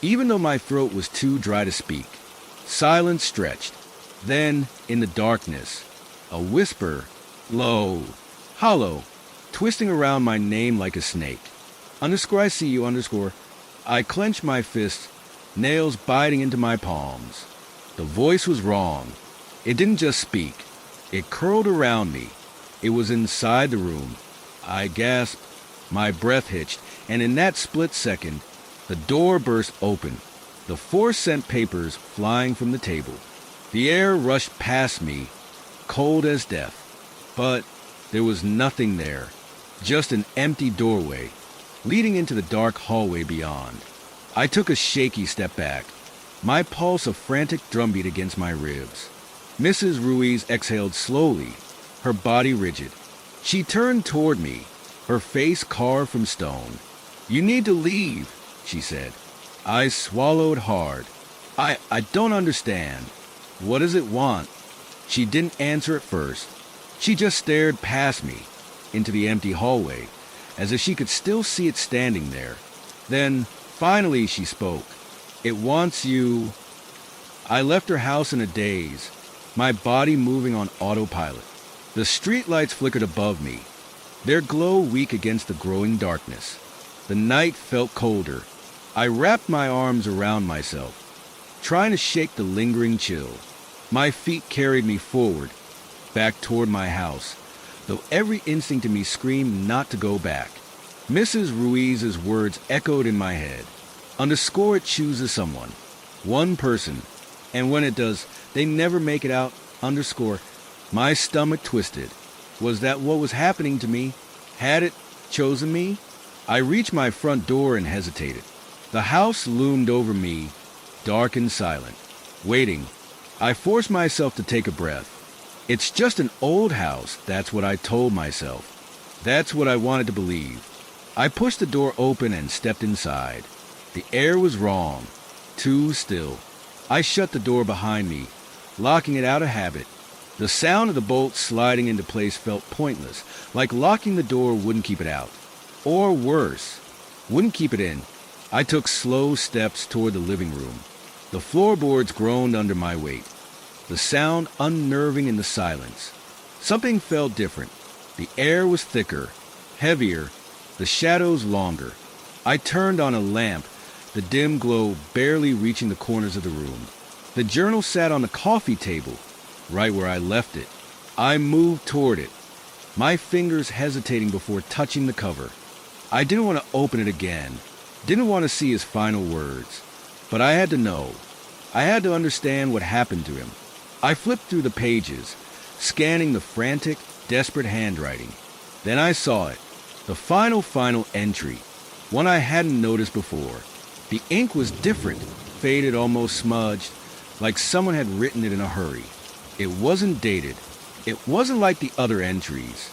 even though my throat was too dry to speak. Silence stretched. Then, in the darkness, a whisper, low, hollow, twisting around my name like a snake. I see you. I clenched my fists, nails biting into my palms. The voice was wrong. It didn't just speak. It curled around me. It was inside the room. I gasped. My breath hitched, and in that split second, the door burst open, the 4-cent papers flying from the table. The air rushed past me, cold as death. But there was nothing there, just an empty doorway, leading into the dark hallway beyond. I took a shaky step back, my pulse a frantic drumbeat against my ribs. Mrs. Ruiz exhaled slowly, her body rigid. She turned toward me, her face carved from stone. You need to leave, she said. I swallowed hard. I don't understand. What does it want? She didn't answer at first. She just stared past me, into the empty hallway, as if she could still see it standing there. Then, finally, she spoke. It wants you. I left her house in a daze, my body moving on autopilot. The streetlights flickered above me, their glow weak against the growing darkness. The night felt colder. I wrapped my arms around myself, trying to shake the lingering chill. My feet carried me forward, back toward my house, though every instinct in me screamed not to go back. Mrs. Ruiz's words echoed in my head. It chooses someone, one person, and when it does, they never make it out. My stomach twisted. Was that what was happening to me? Had it chosen me? I reached my front door and hesitated. The house loomed over me, dark and silent, waiting. I forced myself to take a breath. It's just an old house, that's what I told myself. That's what I wanted to believe. I pushed the door open and stepped inside. The air was wrong, too still. I shut the door behind me, locking it out of habit. The sound of the bolt sliding into place felt pointless, like locking the door wouldn't keep it out. Or worse, wouldn't keep it in. I took slow steps toward the living room. The floorboards groaned under my weight, the sound unnerving in the silence. Something felt different. The air was thicker, heavier, the shadows longer. I turned on a lamp, the dim glow barely reaching the corners of the room. The journal sat on the coffee table, right where I left it. I moved toward it, my fingers hesitating before touching the cover. I didn't want to open it again, didn't want to see his final words, but I had to know. I had to understand what happened to him. I flipped through the pages, scanning the frantic, desperate handwriting. Then I saw it, the final entry, one I hadn't noticed before. The ink was different, faded, almost smudged, like someone had written it in a hurry. It wasn't dated. It wasn't like the other entries.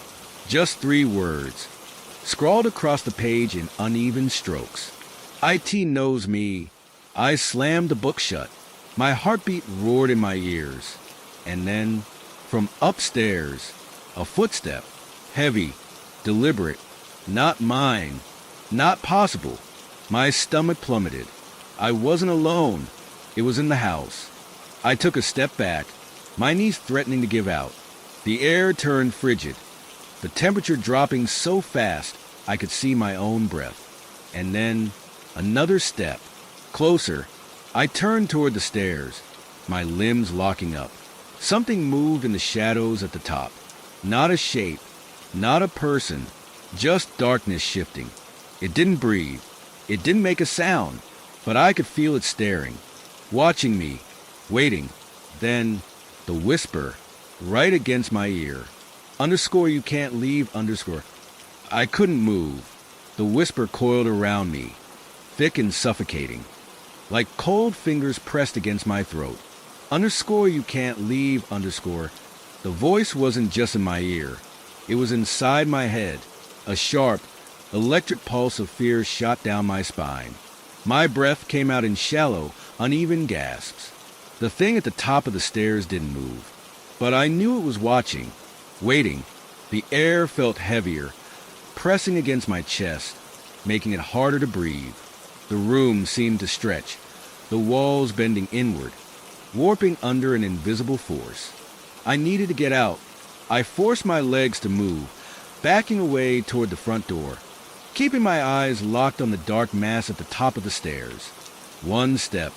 Just 3 words, scrawled across the page in uneven strokes. IT knows me. I slammed the book shut. My heartbeat roared in my ears. And then, from upstairs, a footstep, heavy, deliberate, not mine, not possible. My stomach plummeted. I wasn't alone. It was in the house. I took a step back, my knees threatening to give out. The air turned frigid, the temperature dropping so fast I could see my own breath. And then, another step, closer. I turned toward the stairs, my limbs locking up. Something moved in the shadows at the top. Not a shape, not a person, just darkness shifting. It didn't breathe. It didn't make a sound, but I could feel it staring, watching me, waiting. Then, the whisper, right against my ear. You can't leave, . I couldn't move. The whisper coiled around me, thick and suffocating, like cold fingers pressed against my throat. You can't leave, . The voice wasn't just in my ear. It was inside my head. A sharp, electric pulse of fear shot down my spine. My breath came out in shallow, uneven gasps. The thing at the top of the stairs didn't move, but I knew it was watching, waiting. The air felt heavier, pressing against my chest, making it harder to breathe. The room seemed to stretch, the walls bending inward, warping under an invisible force. I needed to get out. I forced my legs to move, backing away toward the front door, keeping my eyes locked on the dark mass at the top of the stairs. One step,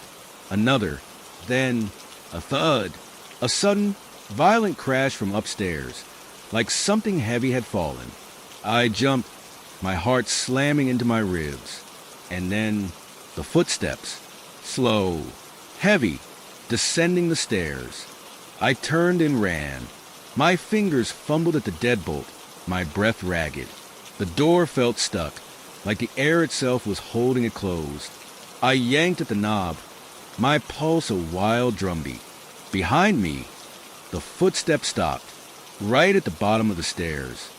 another, then a thud, a sudden, violent crash from upstairs, like something heavy had fallen. I jumped, my heart slamming into my ribs. And then the footsteps, slow, heavy, descending the stairs. I turned and ran. My fingers fumbled at the deadbolt, my breath ragged. The door felt stuck, like the air itself was holding it closed. I yanked at the knob, my pulse a wild drumbeat. Behind me, the footsteps stopped, right at the bottom of the stairs.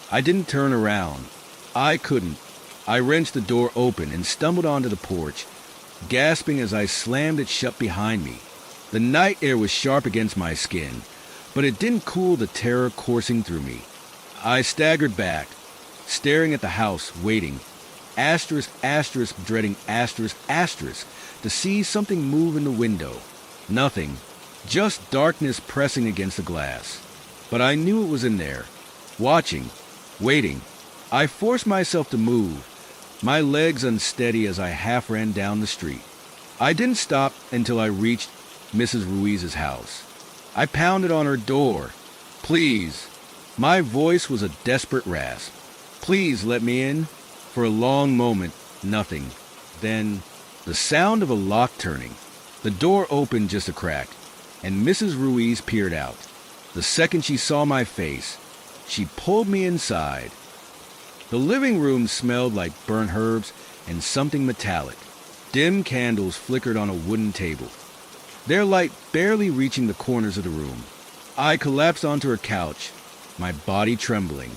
I didn't turn around. I couldn't. I wrenched the door open and stumbled onto the porch, gasping as I slammed it shut behind me. The night air was sharp against my skin, but it didn't cool the terror coursing through me. I staggered back, staring at the house, waiting, dreading to see something move in the window. Nothing, just darkness pressing against the glass. But I knew it was in there, watching, waiting. I forced myself to move, my legs unsteady as I half ran down the street. I didn't stop until I reached Mrs. Ruiz's house. I pounded on her door. Please. My voice was a desperate rasp. Please let me in. For a long moment, nothing. Then, the sound of a lock turning. The door opened just a crack, and Mrs. Ruiz peered out. The second she saw my face, she pulled me inside. The living room smelled like burnt herbs and something metallic. Dim candles flickered on a wooden table, their light barely reaching the corners of the room. I collapsed onto her couch, my body trembling.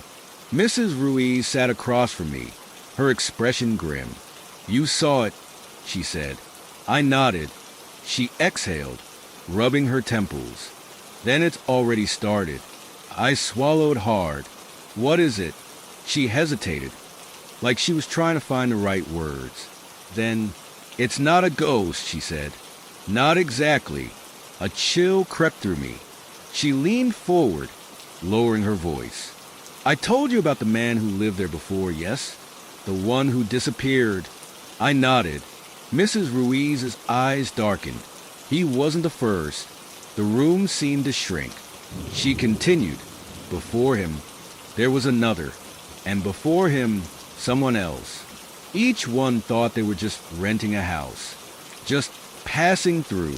Mrs. Ruiz sat across from me, her expression grim. "You saw it," she said. I nodded. She exhaled, rubbing her temples. "Then it's already started." I swallowed hard. "What is it?" She hesitated, like she was trying to find the right words. Then, "It's not a ghost," she said. "Not exactly." A chill crept through me. She leaned forward, lowering her voice. "I told you about the man who lived there before, yes? The one who disappeared." I nodded. Mrs. Ruiz's eyes darkened. "He wasn't the first. The room seemed to shrink. She continued. Before him, there was another, and before him, someone else. Each one thought they were just renting a house, just passing through.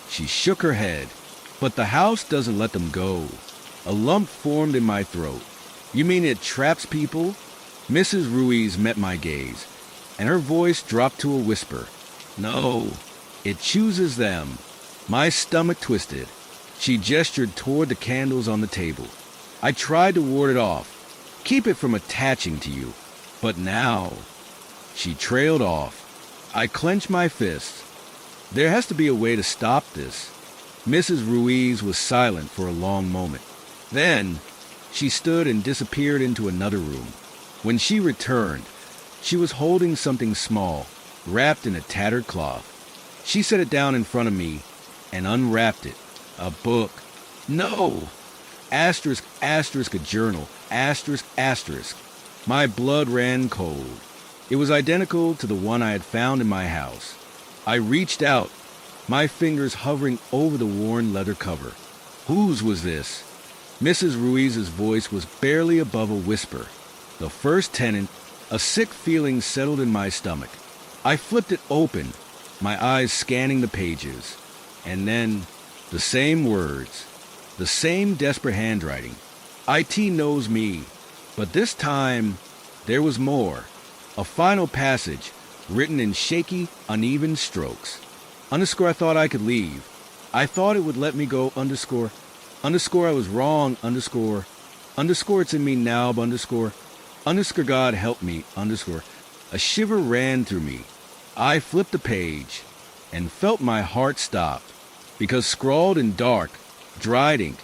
She shook her head. But the house doesn't let them go. A lump formed in my throat. You mean it traps people? Mrs. Ruiz met my gaze, and her voice dropped to a whisper. No, it chooses them. My stomach twisted. She gestured toward the candles on the table. I tried to ward it off, keep it from attaching to you. But now, she trailed off. I clenched my fists. There has to be a way to stop this. Mrs. Ruiz was silent for a long moment. Then, she stood and disappeared into another room. When she returned, she was holding something small, wrapped in a tattered cloth. She set it down in front of me and unwrapped it. A book. No! Asterisk, asterisk, a journal. Asterisk, asterisk. My blood ran cold. It was identical to the one I had found in my house. I reached out, my fingers hovering over the worn leather cover. Whose was this? Mrs. Ruiz's voice was barely above a whisper. The first tenant. A sick feeling settled in my stomach. I flipped it open, my eyes scanning the pages. And then, the same words, the same desperate handwriting. IT knows me, but this time, there was more. A final passage, written in shaky, uneven strokes. Underscore, I thought I could leave. I thought it would let me go, underscore. Underscore, I was wrong, underscore. Underscore, it's in me now, underscore. Underscore, God help me, underscore. A shiver ran through me. I flipped the page and felt my heart stop, because scrawled in dark, dried ink,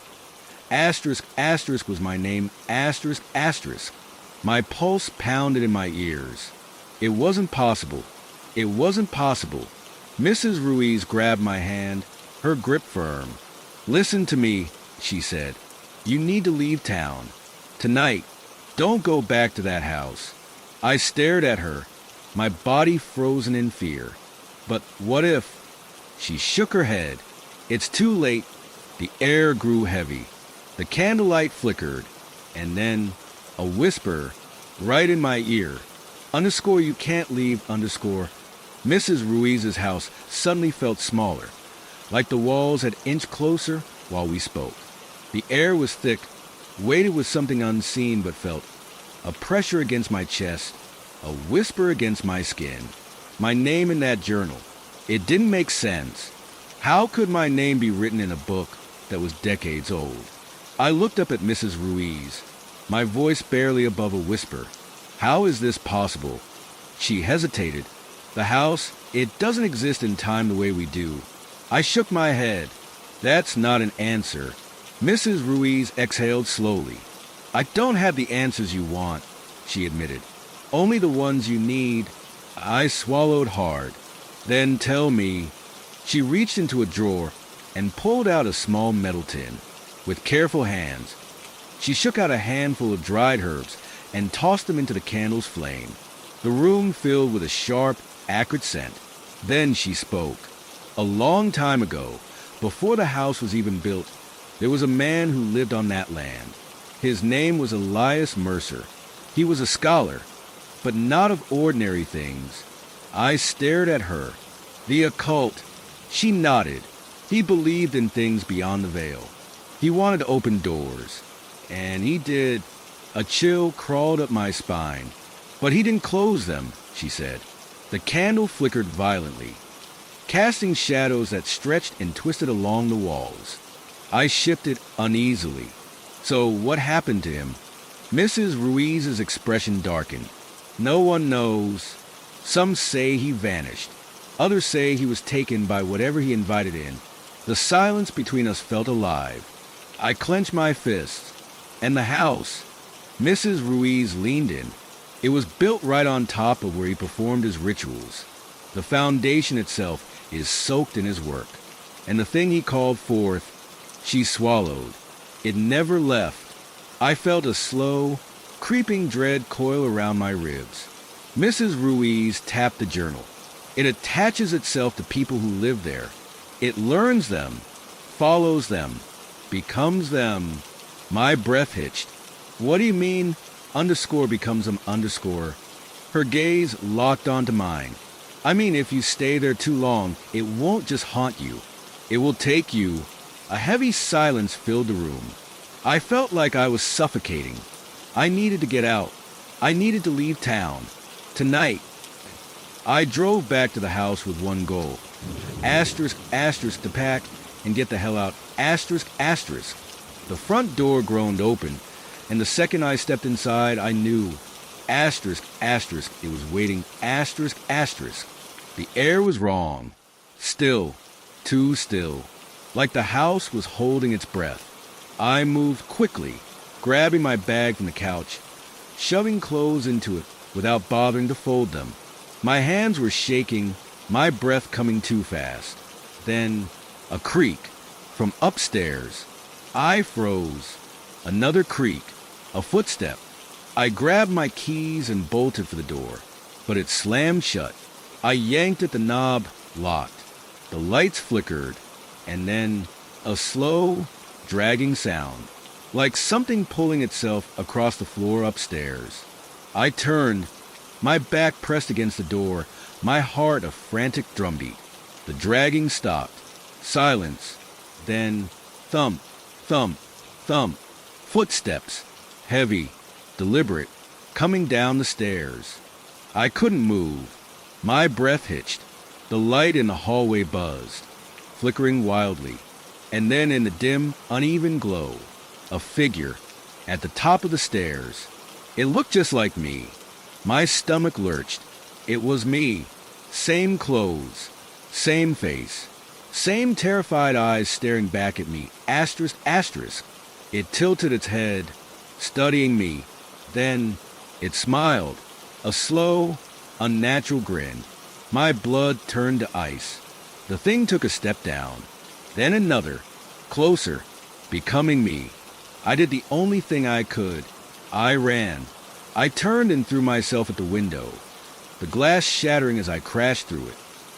asterisk, asterisk was my name, asterisk, asterisk. My pulse pounded in my ears. It wasn't possible. It wasn't possible. Mrs. Ruiz grabbed my hand, her grip firm. Listen to me, she said. You need to leave town. Tonight. Don't go back to that house. I stared at her, my body frozen in fear. But what if? She shook her head. It's too late. The air grew heavy. The candlelight flickered, and then a whisper right in my ear. Underscore, you can't leave, underscore. Mrs. Ruiz's house suddenly felt smaller, like the walls had inched closer while we spoke. The air was thick, weighted with something unseen but felt. A pressure against my chest, a whisper against my skin. My name in that journal. It didn't make sense. How could my name be written in a book that was decades old? I looked up at Mrs. Ruiz, my voice barely above a whisper. How is this possible? She hesitated. The house, it doesn't exist in time the way we do. I shook my head. That's not an answer. Mrs. Ruiz exhaled slowly. I don't have the answers you want, she admitted. Only the ones you need. I swallowed hard. Then tell me. She reached into a drawer and pulled out a small metal tin. With careful hands, she shook out a handful of dried herbs and tossed them into the candle's flame. The room filled with a sharp, acrid scent. Then she spoke. A long time ago, before the house was even built, there was a man who lived on that land. His name was Elias Mercer. He was a scholar, but not of ordinary things. I stared at her. The occult. She nodded. He believed in things beyond the veil. He wanted to open doors. And he did. A chill crawled up my spine. But he didn't close them, she said. The candle flickered violently, casting shadows that stretched and twisted along the walls. I shifted uneasily. So what happened to him? Mrs. Ruiz's expression darkened. No one knows. Some say he vanished. Others say he was taken by whatever he invited in. The silence between us felt alive. I clenched my fists. And the house. Mrs. Ruiz leaned in. It was built right on top of where he performed his rituals. The foundation itself is soaked in his work. And the thing he called forth, she swallowed. It never left. I felt a slow, creeping dread coil around my ribs. Mrs. Ruiz tapped the journal. It attaches itself to people who live there. It learns them. follows them, becomes them. My breath hitched. What do you mean? Underscore becomes them underscore. Her gaze locked onto mine. I mean, if you stay there too long, it won't just haunt you. It will take you. A heavy silence filled the room. I felt like I was suffocating. I needed to get out. I needed to leave town. Tonight. I drove back to the house with one goal. Asterisk, asterisk to pack and get the hell out. Asterisk, asterisk. The front door groaned open, and the second I stepped inside, I knew. Asterisk, asterisk, it was waiting. Asterisk, asterisk. The air was wrong. Still. Too still. Like the house was holding its breath. I moved quickly, grabbing my bag from the couch, shoving clothes into it without bothering to fold them. My hands were shaking, my breath coming too fast. Then, a creak from upstairs. I froze. Another creak. A footstep. I grabbed my keys and bolted for the door, but it slammed shut. I yanked at the knob, locked. The lights flickered, and then a slow, dragging sound, like something pulling itself across the floor upstairs. I turned, my back pressed against the door, my heart a frantic drumbeat. The dragging stopped. Silence. Then thump, thump, thump. Footsteps. Heavy, deliberate, coming down the stairs. I couldn't move. My breath hitched. The light in the hallway buzzed, flickering wildly. And then in the dim, uneven glow, a figure at the top of the stairs. It looked just like me. My stomach lurched. It was me. Same clothes, same face, same terrified eyes staring back at me. Asterisk, asterisk. It tilted its head, studying me. Then it smiled, a slow, unnatural grin. My blood turned to ice. The thing took a step down, then another, closer, becoming me. I did the only thing I could. I ran. I turned and threw myself at the window, the glass shattering as I crashed through it.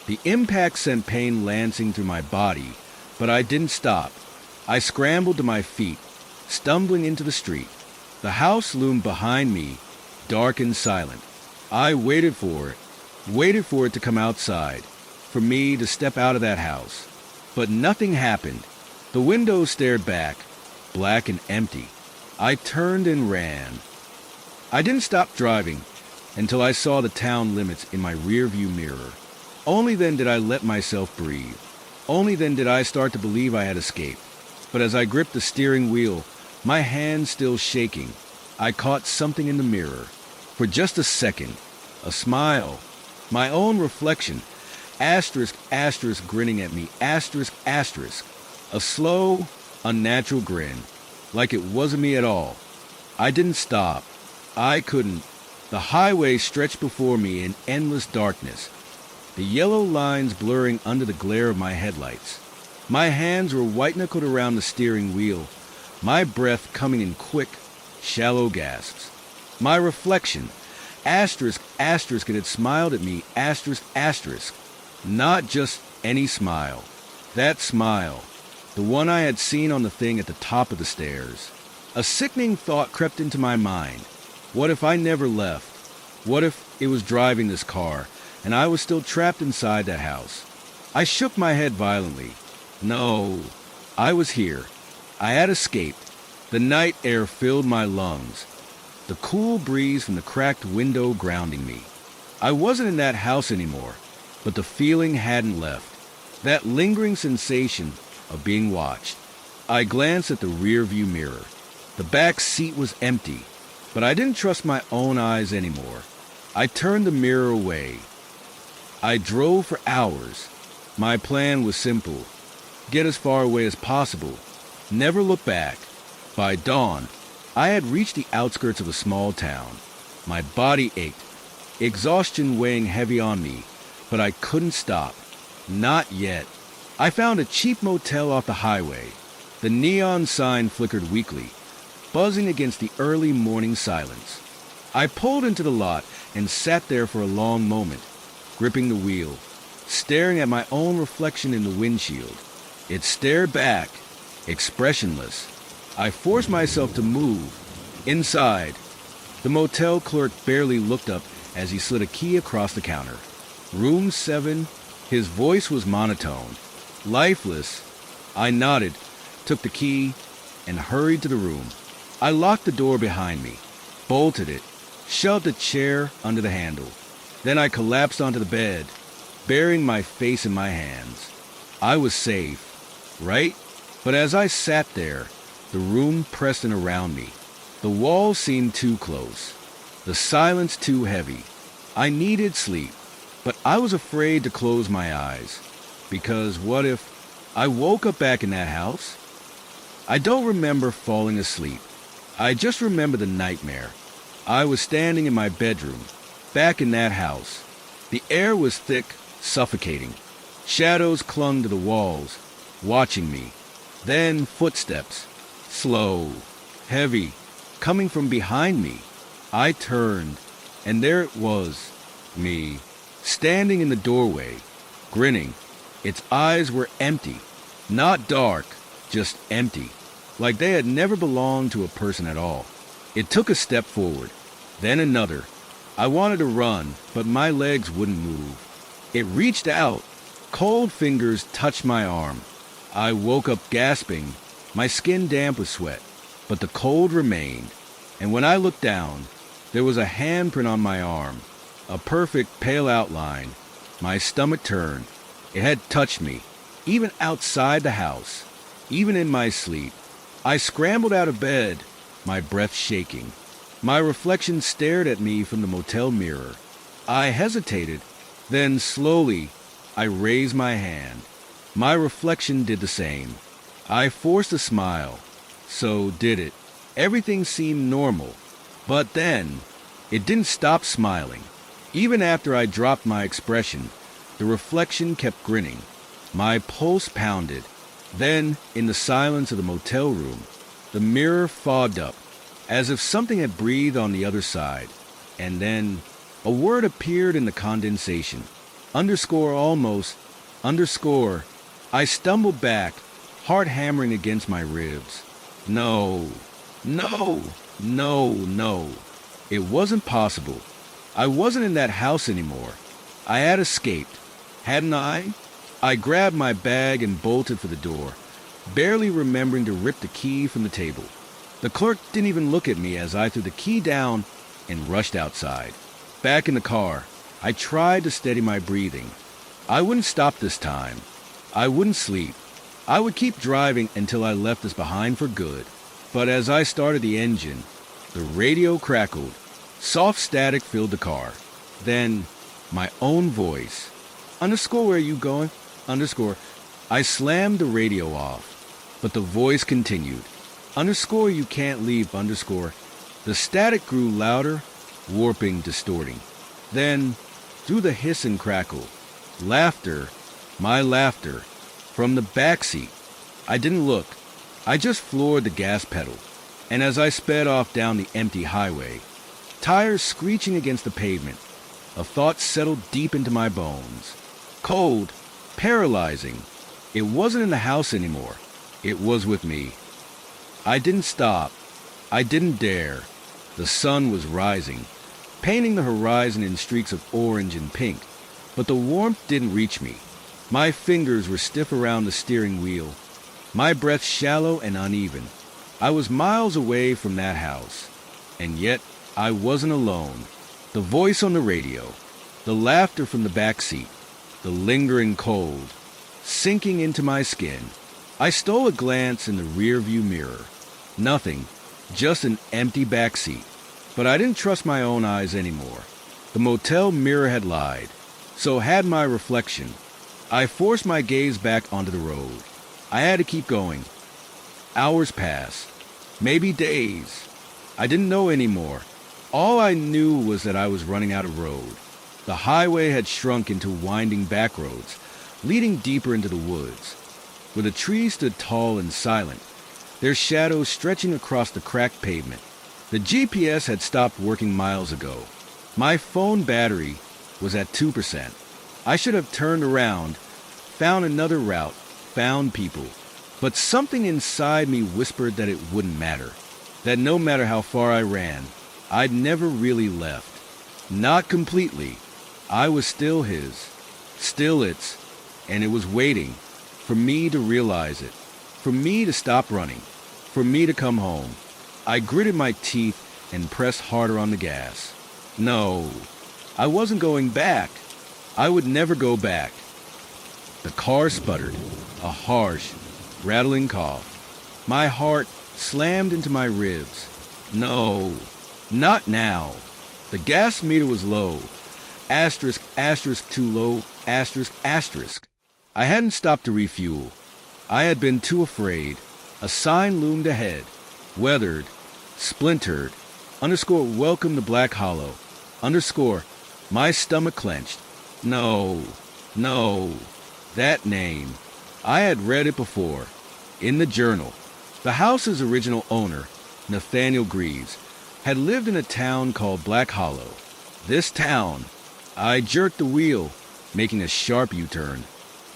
The impact sent pain lancing through my body, but I didn't stop. I scrambled to my feet, stumbling into the street. The house loomed behind me, dark and silent. I waited for it to come outside, for me to step out of that house. But nothing happened. The window stared back, black and empty. I turned and ran. I didn't stop driving until I saw the town limits in my rearview mirror. Only then did I let myself breathe. Only then did I start to believe I had escaped. But as I gripped the steering wheel, my hands still shaking, I caught something in the mirror. For just a second, a smile. My own reflection. Asterisk, asterisk grinning at me. Asterisk, asterisk. A slow, unnatural grin. Like it wasn't me at all. I didn't stop. I couldn't. The highway stretched before me in endless darkness, the yellow lines blurring under the glare of my headlights. My hands were white-knuckled around the steering wheel, my breath coming in quick, shallow gasps. My reflection, asterisk, asterisk, it had smiled at me, asterisk, asterisk. Not just any smile. That smile, the one I had seen on the thing at the top of the stairs. A sickening thought crept into my mind. What if I never left? What if it was driving this car, and I was still trapped inside that house? I shook my head violently. No, I was here. I had escaped. The night air filled my lungs, the cool breeze from the cracked window grounding me. I wasn't in that house anymore, but the feeling hadn't left. That lingering sensation of being watched. I glanced at the rearview mirror. The back seat was empty, but I didn't trust my own eyes anymore. I turned the mirror away. I drove for hours. My plan was simple. Get as far away as possible. Never look back. By dawn, I had reached the outskirts of a small town. My body ached, exhaustion weighing heavy on me, but I couldn't stop. Not yet. I found a cheap motel off the highway. The neon sign flickered weakly, buzzing against the early morning silence. I pulled into the lot and sat there for a long moment, gripping the wheel, staring at my own reflection in the windshield. It stared back, expressionless. I forced myself to move. Inside, the motel clerk barely looked up as he slid a key across the counter. Room 7, his voice was monotone, lifeless. I nodded, took the key, and hurried to the room. I locked the door behind me, bolted it, shoved a chair under the handle. Then I collapsed onto the bed, burying my face in my hands. I was safe, right? But as I sat there, the room pressed in around me. The walls seemed too close, the silence too heavy. I needed sleep, but I was afraid to close my eyes, because what if I woke up back in that house? I don't remember falling asleep. I just remember the nightmare. I was standing in my bedroom, back in that house. The air was thick, suffocating. Shadows clung to the walls, watching me. Then footsteps, slow, heavy, coming from behind me. I turned, and there it was, me, standing in the doorway, grinning. Its eyes were empty, not dark, just empty, like they had never belonged to a person at all. It took a step forward, then another. I wanted to run, but my legs wouldn't move. It reached out. Cold fingers touched my arm. I woke up gasping, my skin damp with sweat, but the cold remained. And when I looked down, there was a handprint on my arm, a perfect pale outline. My stomach turned. It had touched me, even outside the house, even in my sleep. I scrambled out of bed, my breath shaking. My reflection stared at me from the motel mirror. I hesitated, then slowly I raised my hand. My reflection did the same. I forced a smile. So did it. Everything seemed normal. But then, it didn't stop smiling. Even after I dropped my expression, the reflection kept grinning. My pulse pounded. Then, in the silence of the motel room, the mirror fogged up, as if something had breathed on the other side. And then, a word appeared in the condensation. Underscore almost, underscore. I stumbled back, heart hammering against my ribs. No, no, no, no. It wasn't possible. I wasn't in that house anymore. I had escaped, hadn't I? I grabbed my bag and bolted for the door, barely remembering to rip the key from the table. The clerk didn't even look at me as I threw the key down and rushed outside. Back in the car, I tried to steady my breathing. I wouldn't stop this time. I wouldn't sleep. I would keep driving until I left this behind for good. But as I started the engine, the radio crackled. Soft static filled the car. Then, my own voice. Underscore, where are you going? Underscore. I slammed the radio off, but the voice continued. Underscore, you can't leave, underscore. The static grew louder, warping, distorting. Then, through the hiss and crackle, laughter, my laughter, from the backseat. I didn't look. I just floored the gas pedal. And as I sped off down the empty highway, tires screeching against the pavement, a thought settled deep into my bones. Cold, paralyzing. It wasn't in the house anymore. It was with me. I didn't stop. I didn't dare. The sun was rising, painting the horizon in streaks of orange and pink, but the warmth didn't reach me. My fingers were stiff around the steering wheel, my breath shallow and uneven. I was miles away from that house, and yet I wasn't alone. The voice on the radio, the laughter from the back seat, the lingering cold, sinking into my skin. I stole a glance in the rearview mirror. Nothing, just an empty back seat. But I didn't trust my own eyes anymore. The motel mirror had lied. So had my reflection. I forced my gaze back onto the road. I had to keep going. Hours passed. Maybe days. I didn't know anymore. All I knew was that I was running out of road. The highway had shrunk into winding back roads, leading deeper into the woods, where the trees stood tall and silent, their shadows stretching across the cracked pavement. The GPS had stopped working miles ago. My phone battery was at 2%. I should have turned around, found another route, found people, but something inside me whispered that it wouldn't matter, that no matter how far I ran, I'd never really left. Not completely. I was still his, still its, and it was waiting for me to realize it, for me to stop running, for me to come home. I gritted my teeth and pressed harder on the gas. No, I wasn't going back. I would never go back. The car sputtered, a harsh, rattling cough. My heart slammed into my ribs. No, not now. The gas meter was low. Asterisk, asterisk, too low, asterisk, asterisk. I hadn't stopped to refuel. I had been too afraid. A sign loomed ahead. Weathered, splintered, underscore welcome to Black Hollow, underscore my stomach clenched. No, no, that name. I had read it before, in the journal. The house's original owner, Nathaniel Greaves, had lived in a town called Black Hollow. This town. I jerked the wheel, making a sharp U-turn.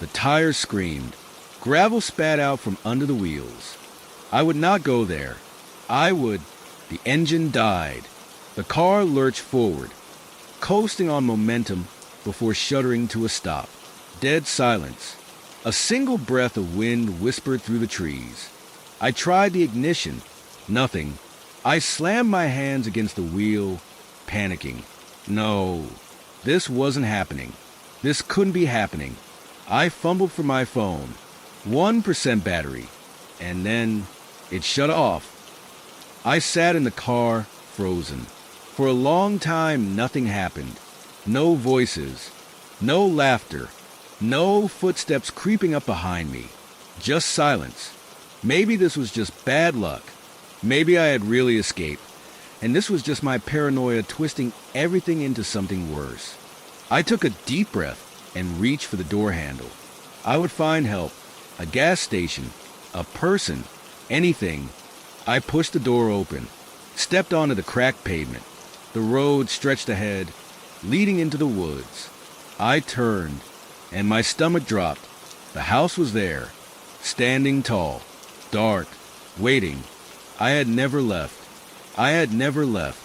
The tires screamed. Gravel spat out from under the wheels. I would not go there. I would. The engine died. The car lurched forward, coasting on momentum before shuddering to a stop. Dead silence. A single breath of wind whispered through the trees. I tried the ignition. Nothing. I slammed my hands against the wheel, panicking. No, this wasn't happening. This couldn't be happening. I fumbled for my phone. 1% battery. And then it shut off. I sat in the car, frozen. For a long time, nothing happened. No voices. No laughter. No footsteps creeping up behind me. Just silence. Maybe this was just bad luck. Maybe I had really escaped. And this was just my paranoia twisting everything into something worse. I took a deep breath and reached for the door handle. I would find help. A gas station. A person. Anything. I pushed the door open, stepped onto the cracked pavement. The road stretched ahead, leading into the woods. I turned, and my stomach dropped. The house was there, standing tall, dark, waiting. I had never left. I had never left.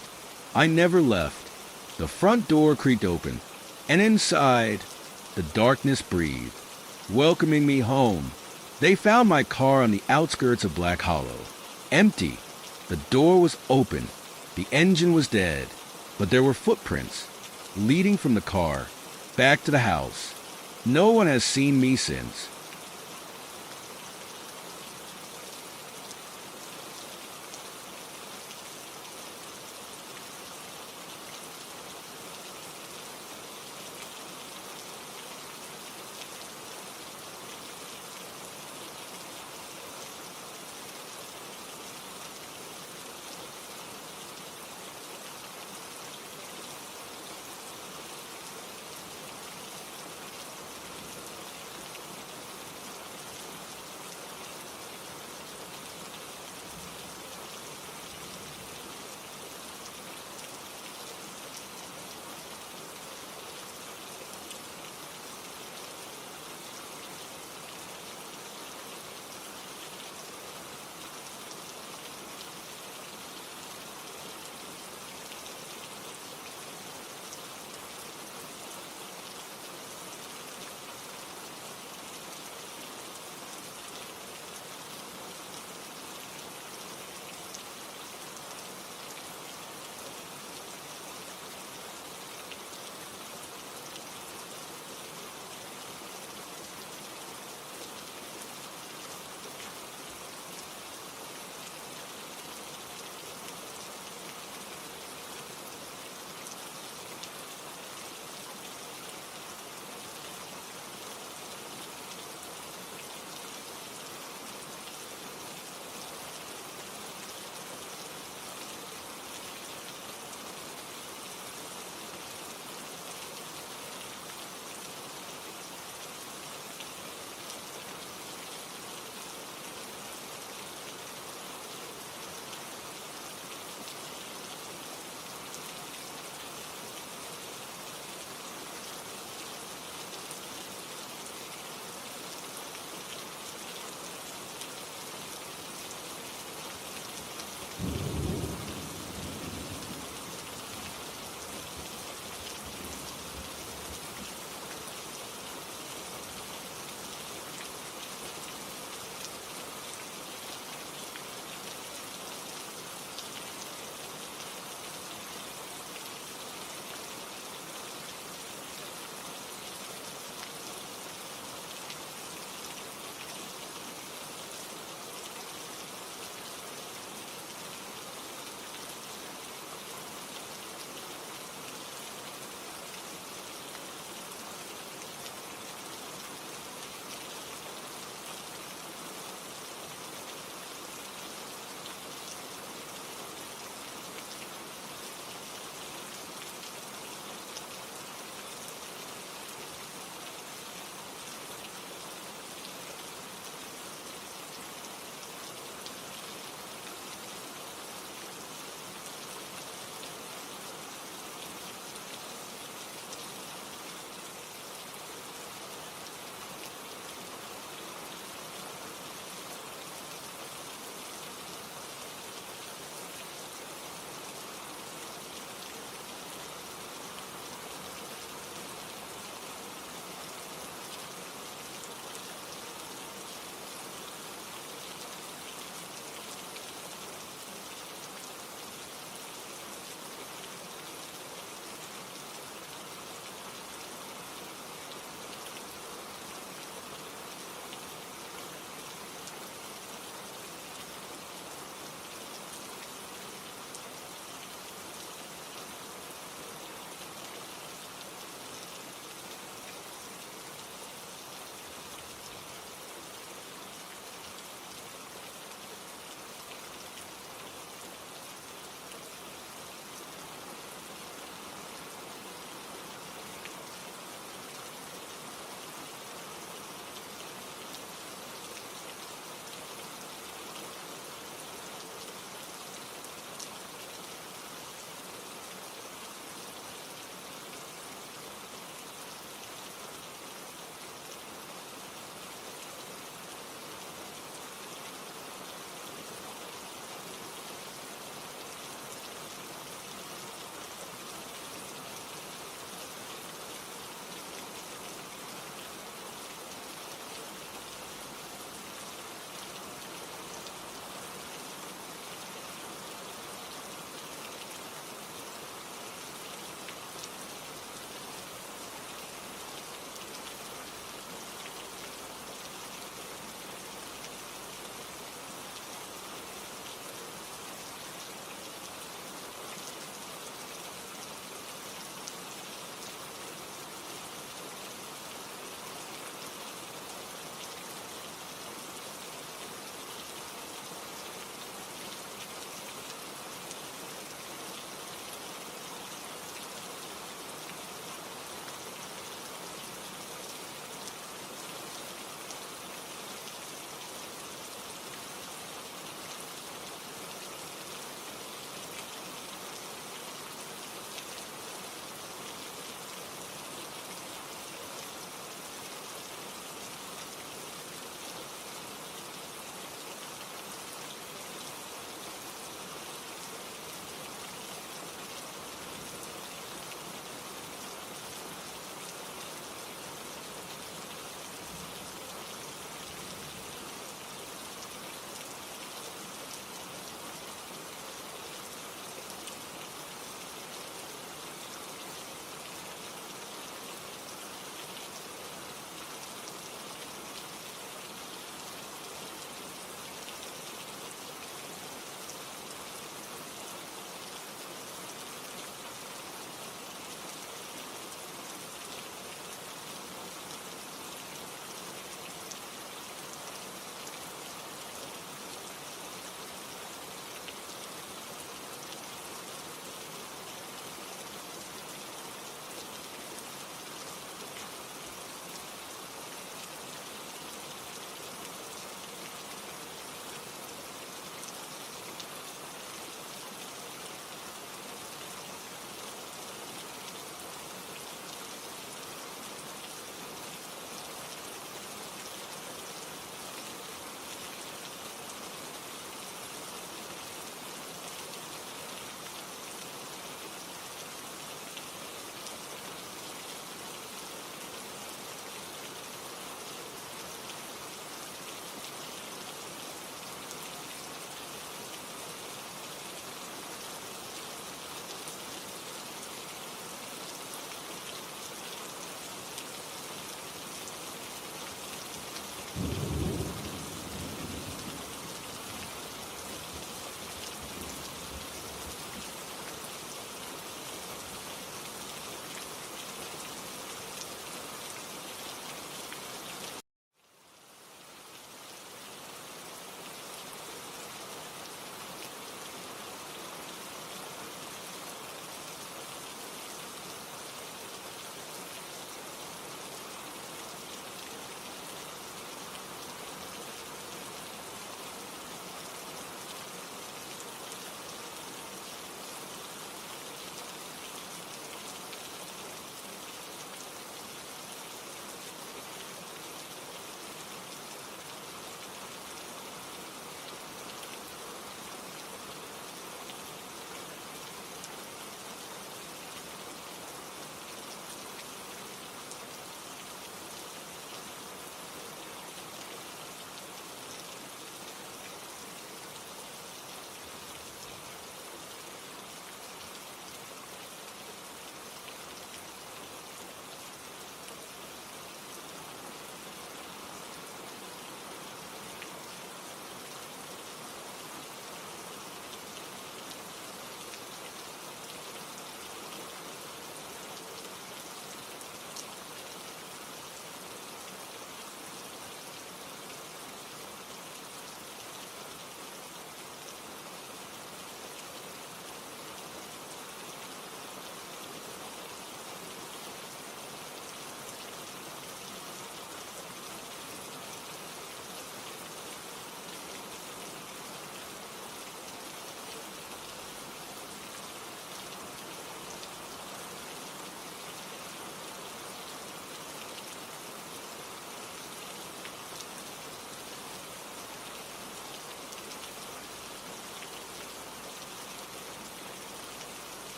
I never left. The front door creaked open, and inside, the darkness breathed, welcoming me home. They found my car on the outskirts of Black Hollow. Empty. The door was open. The engine was dead. But there were footprints leading from the car back to the house. No one has seen me since.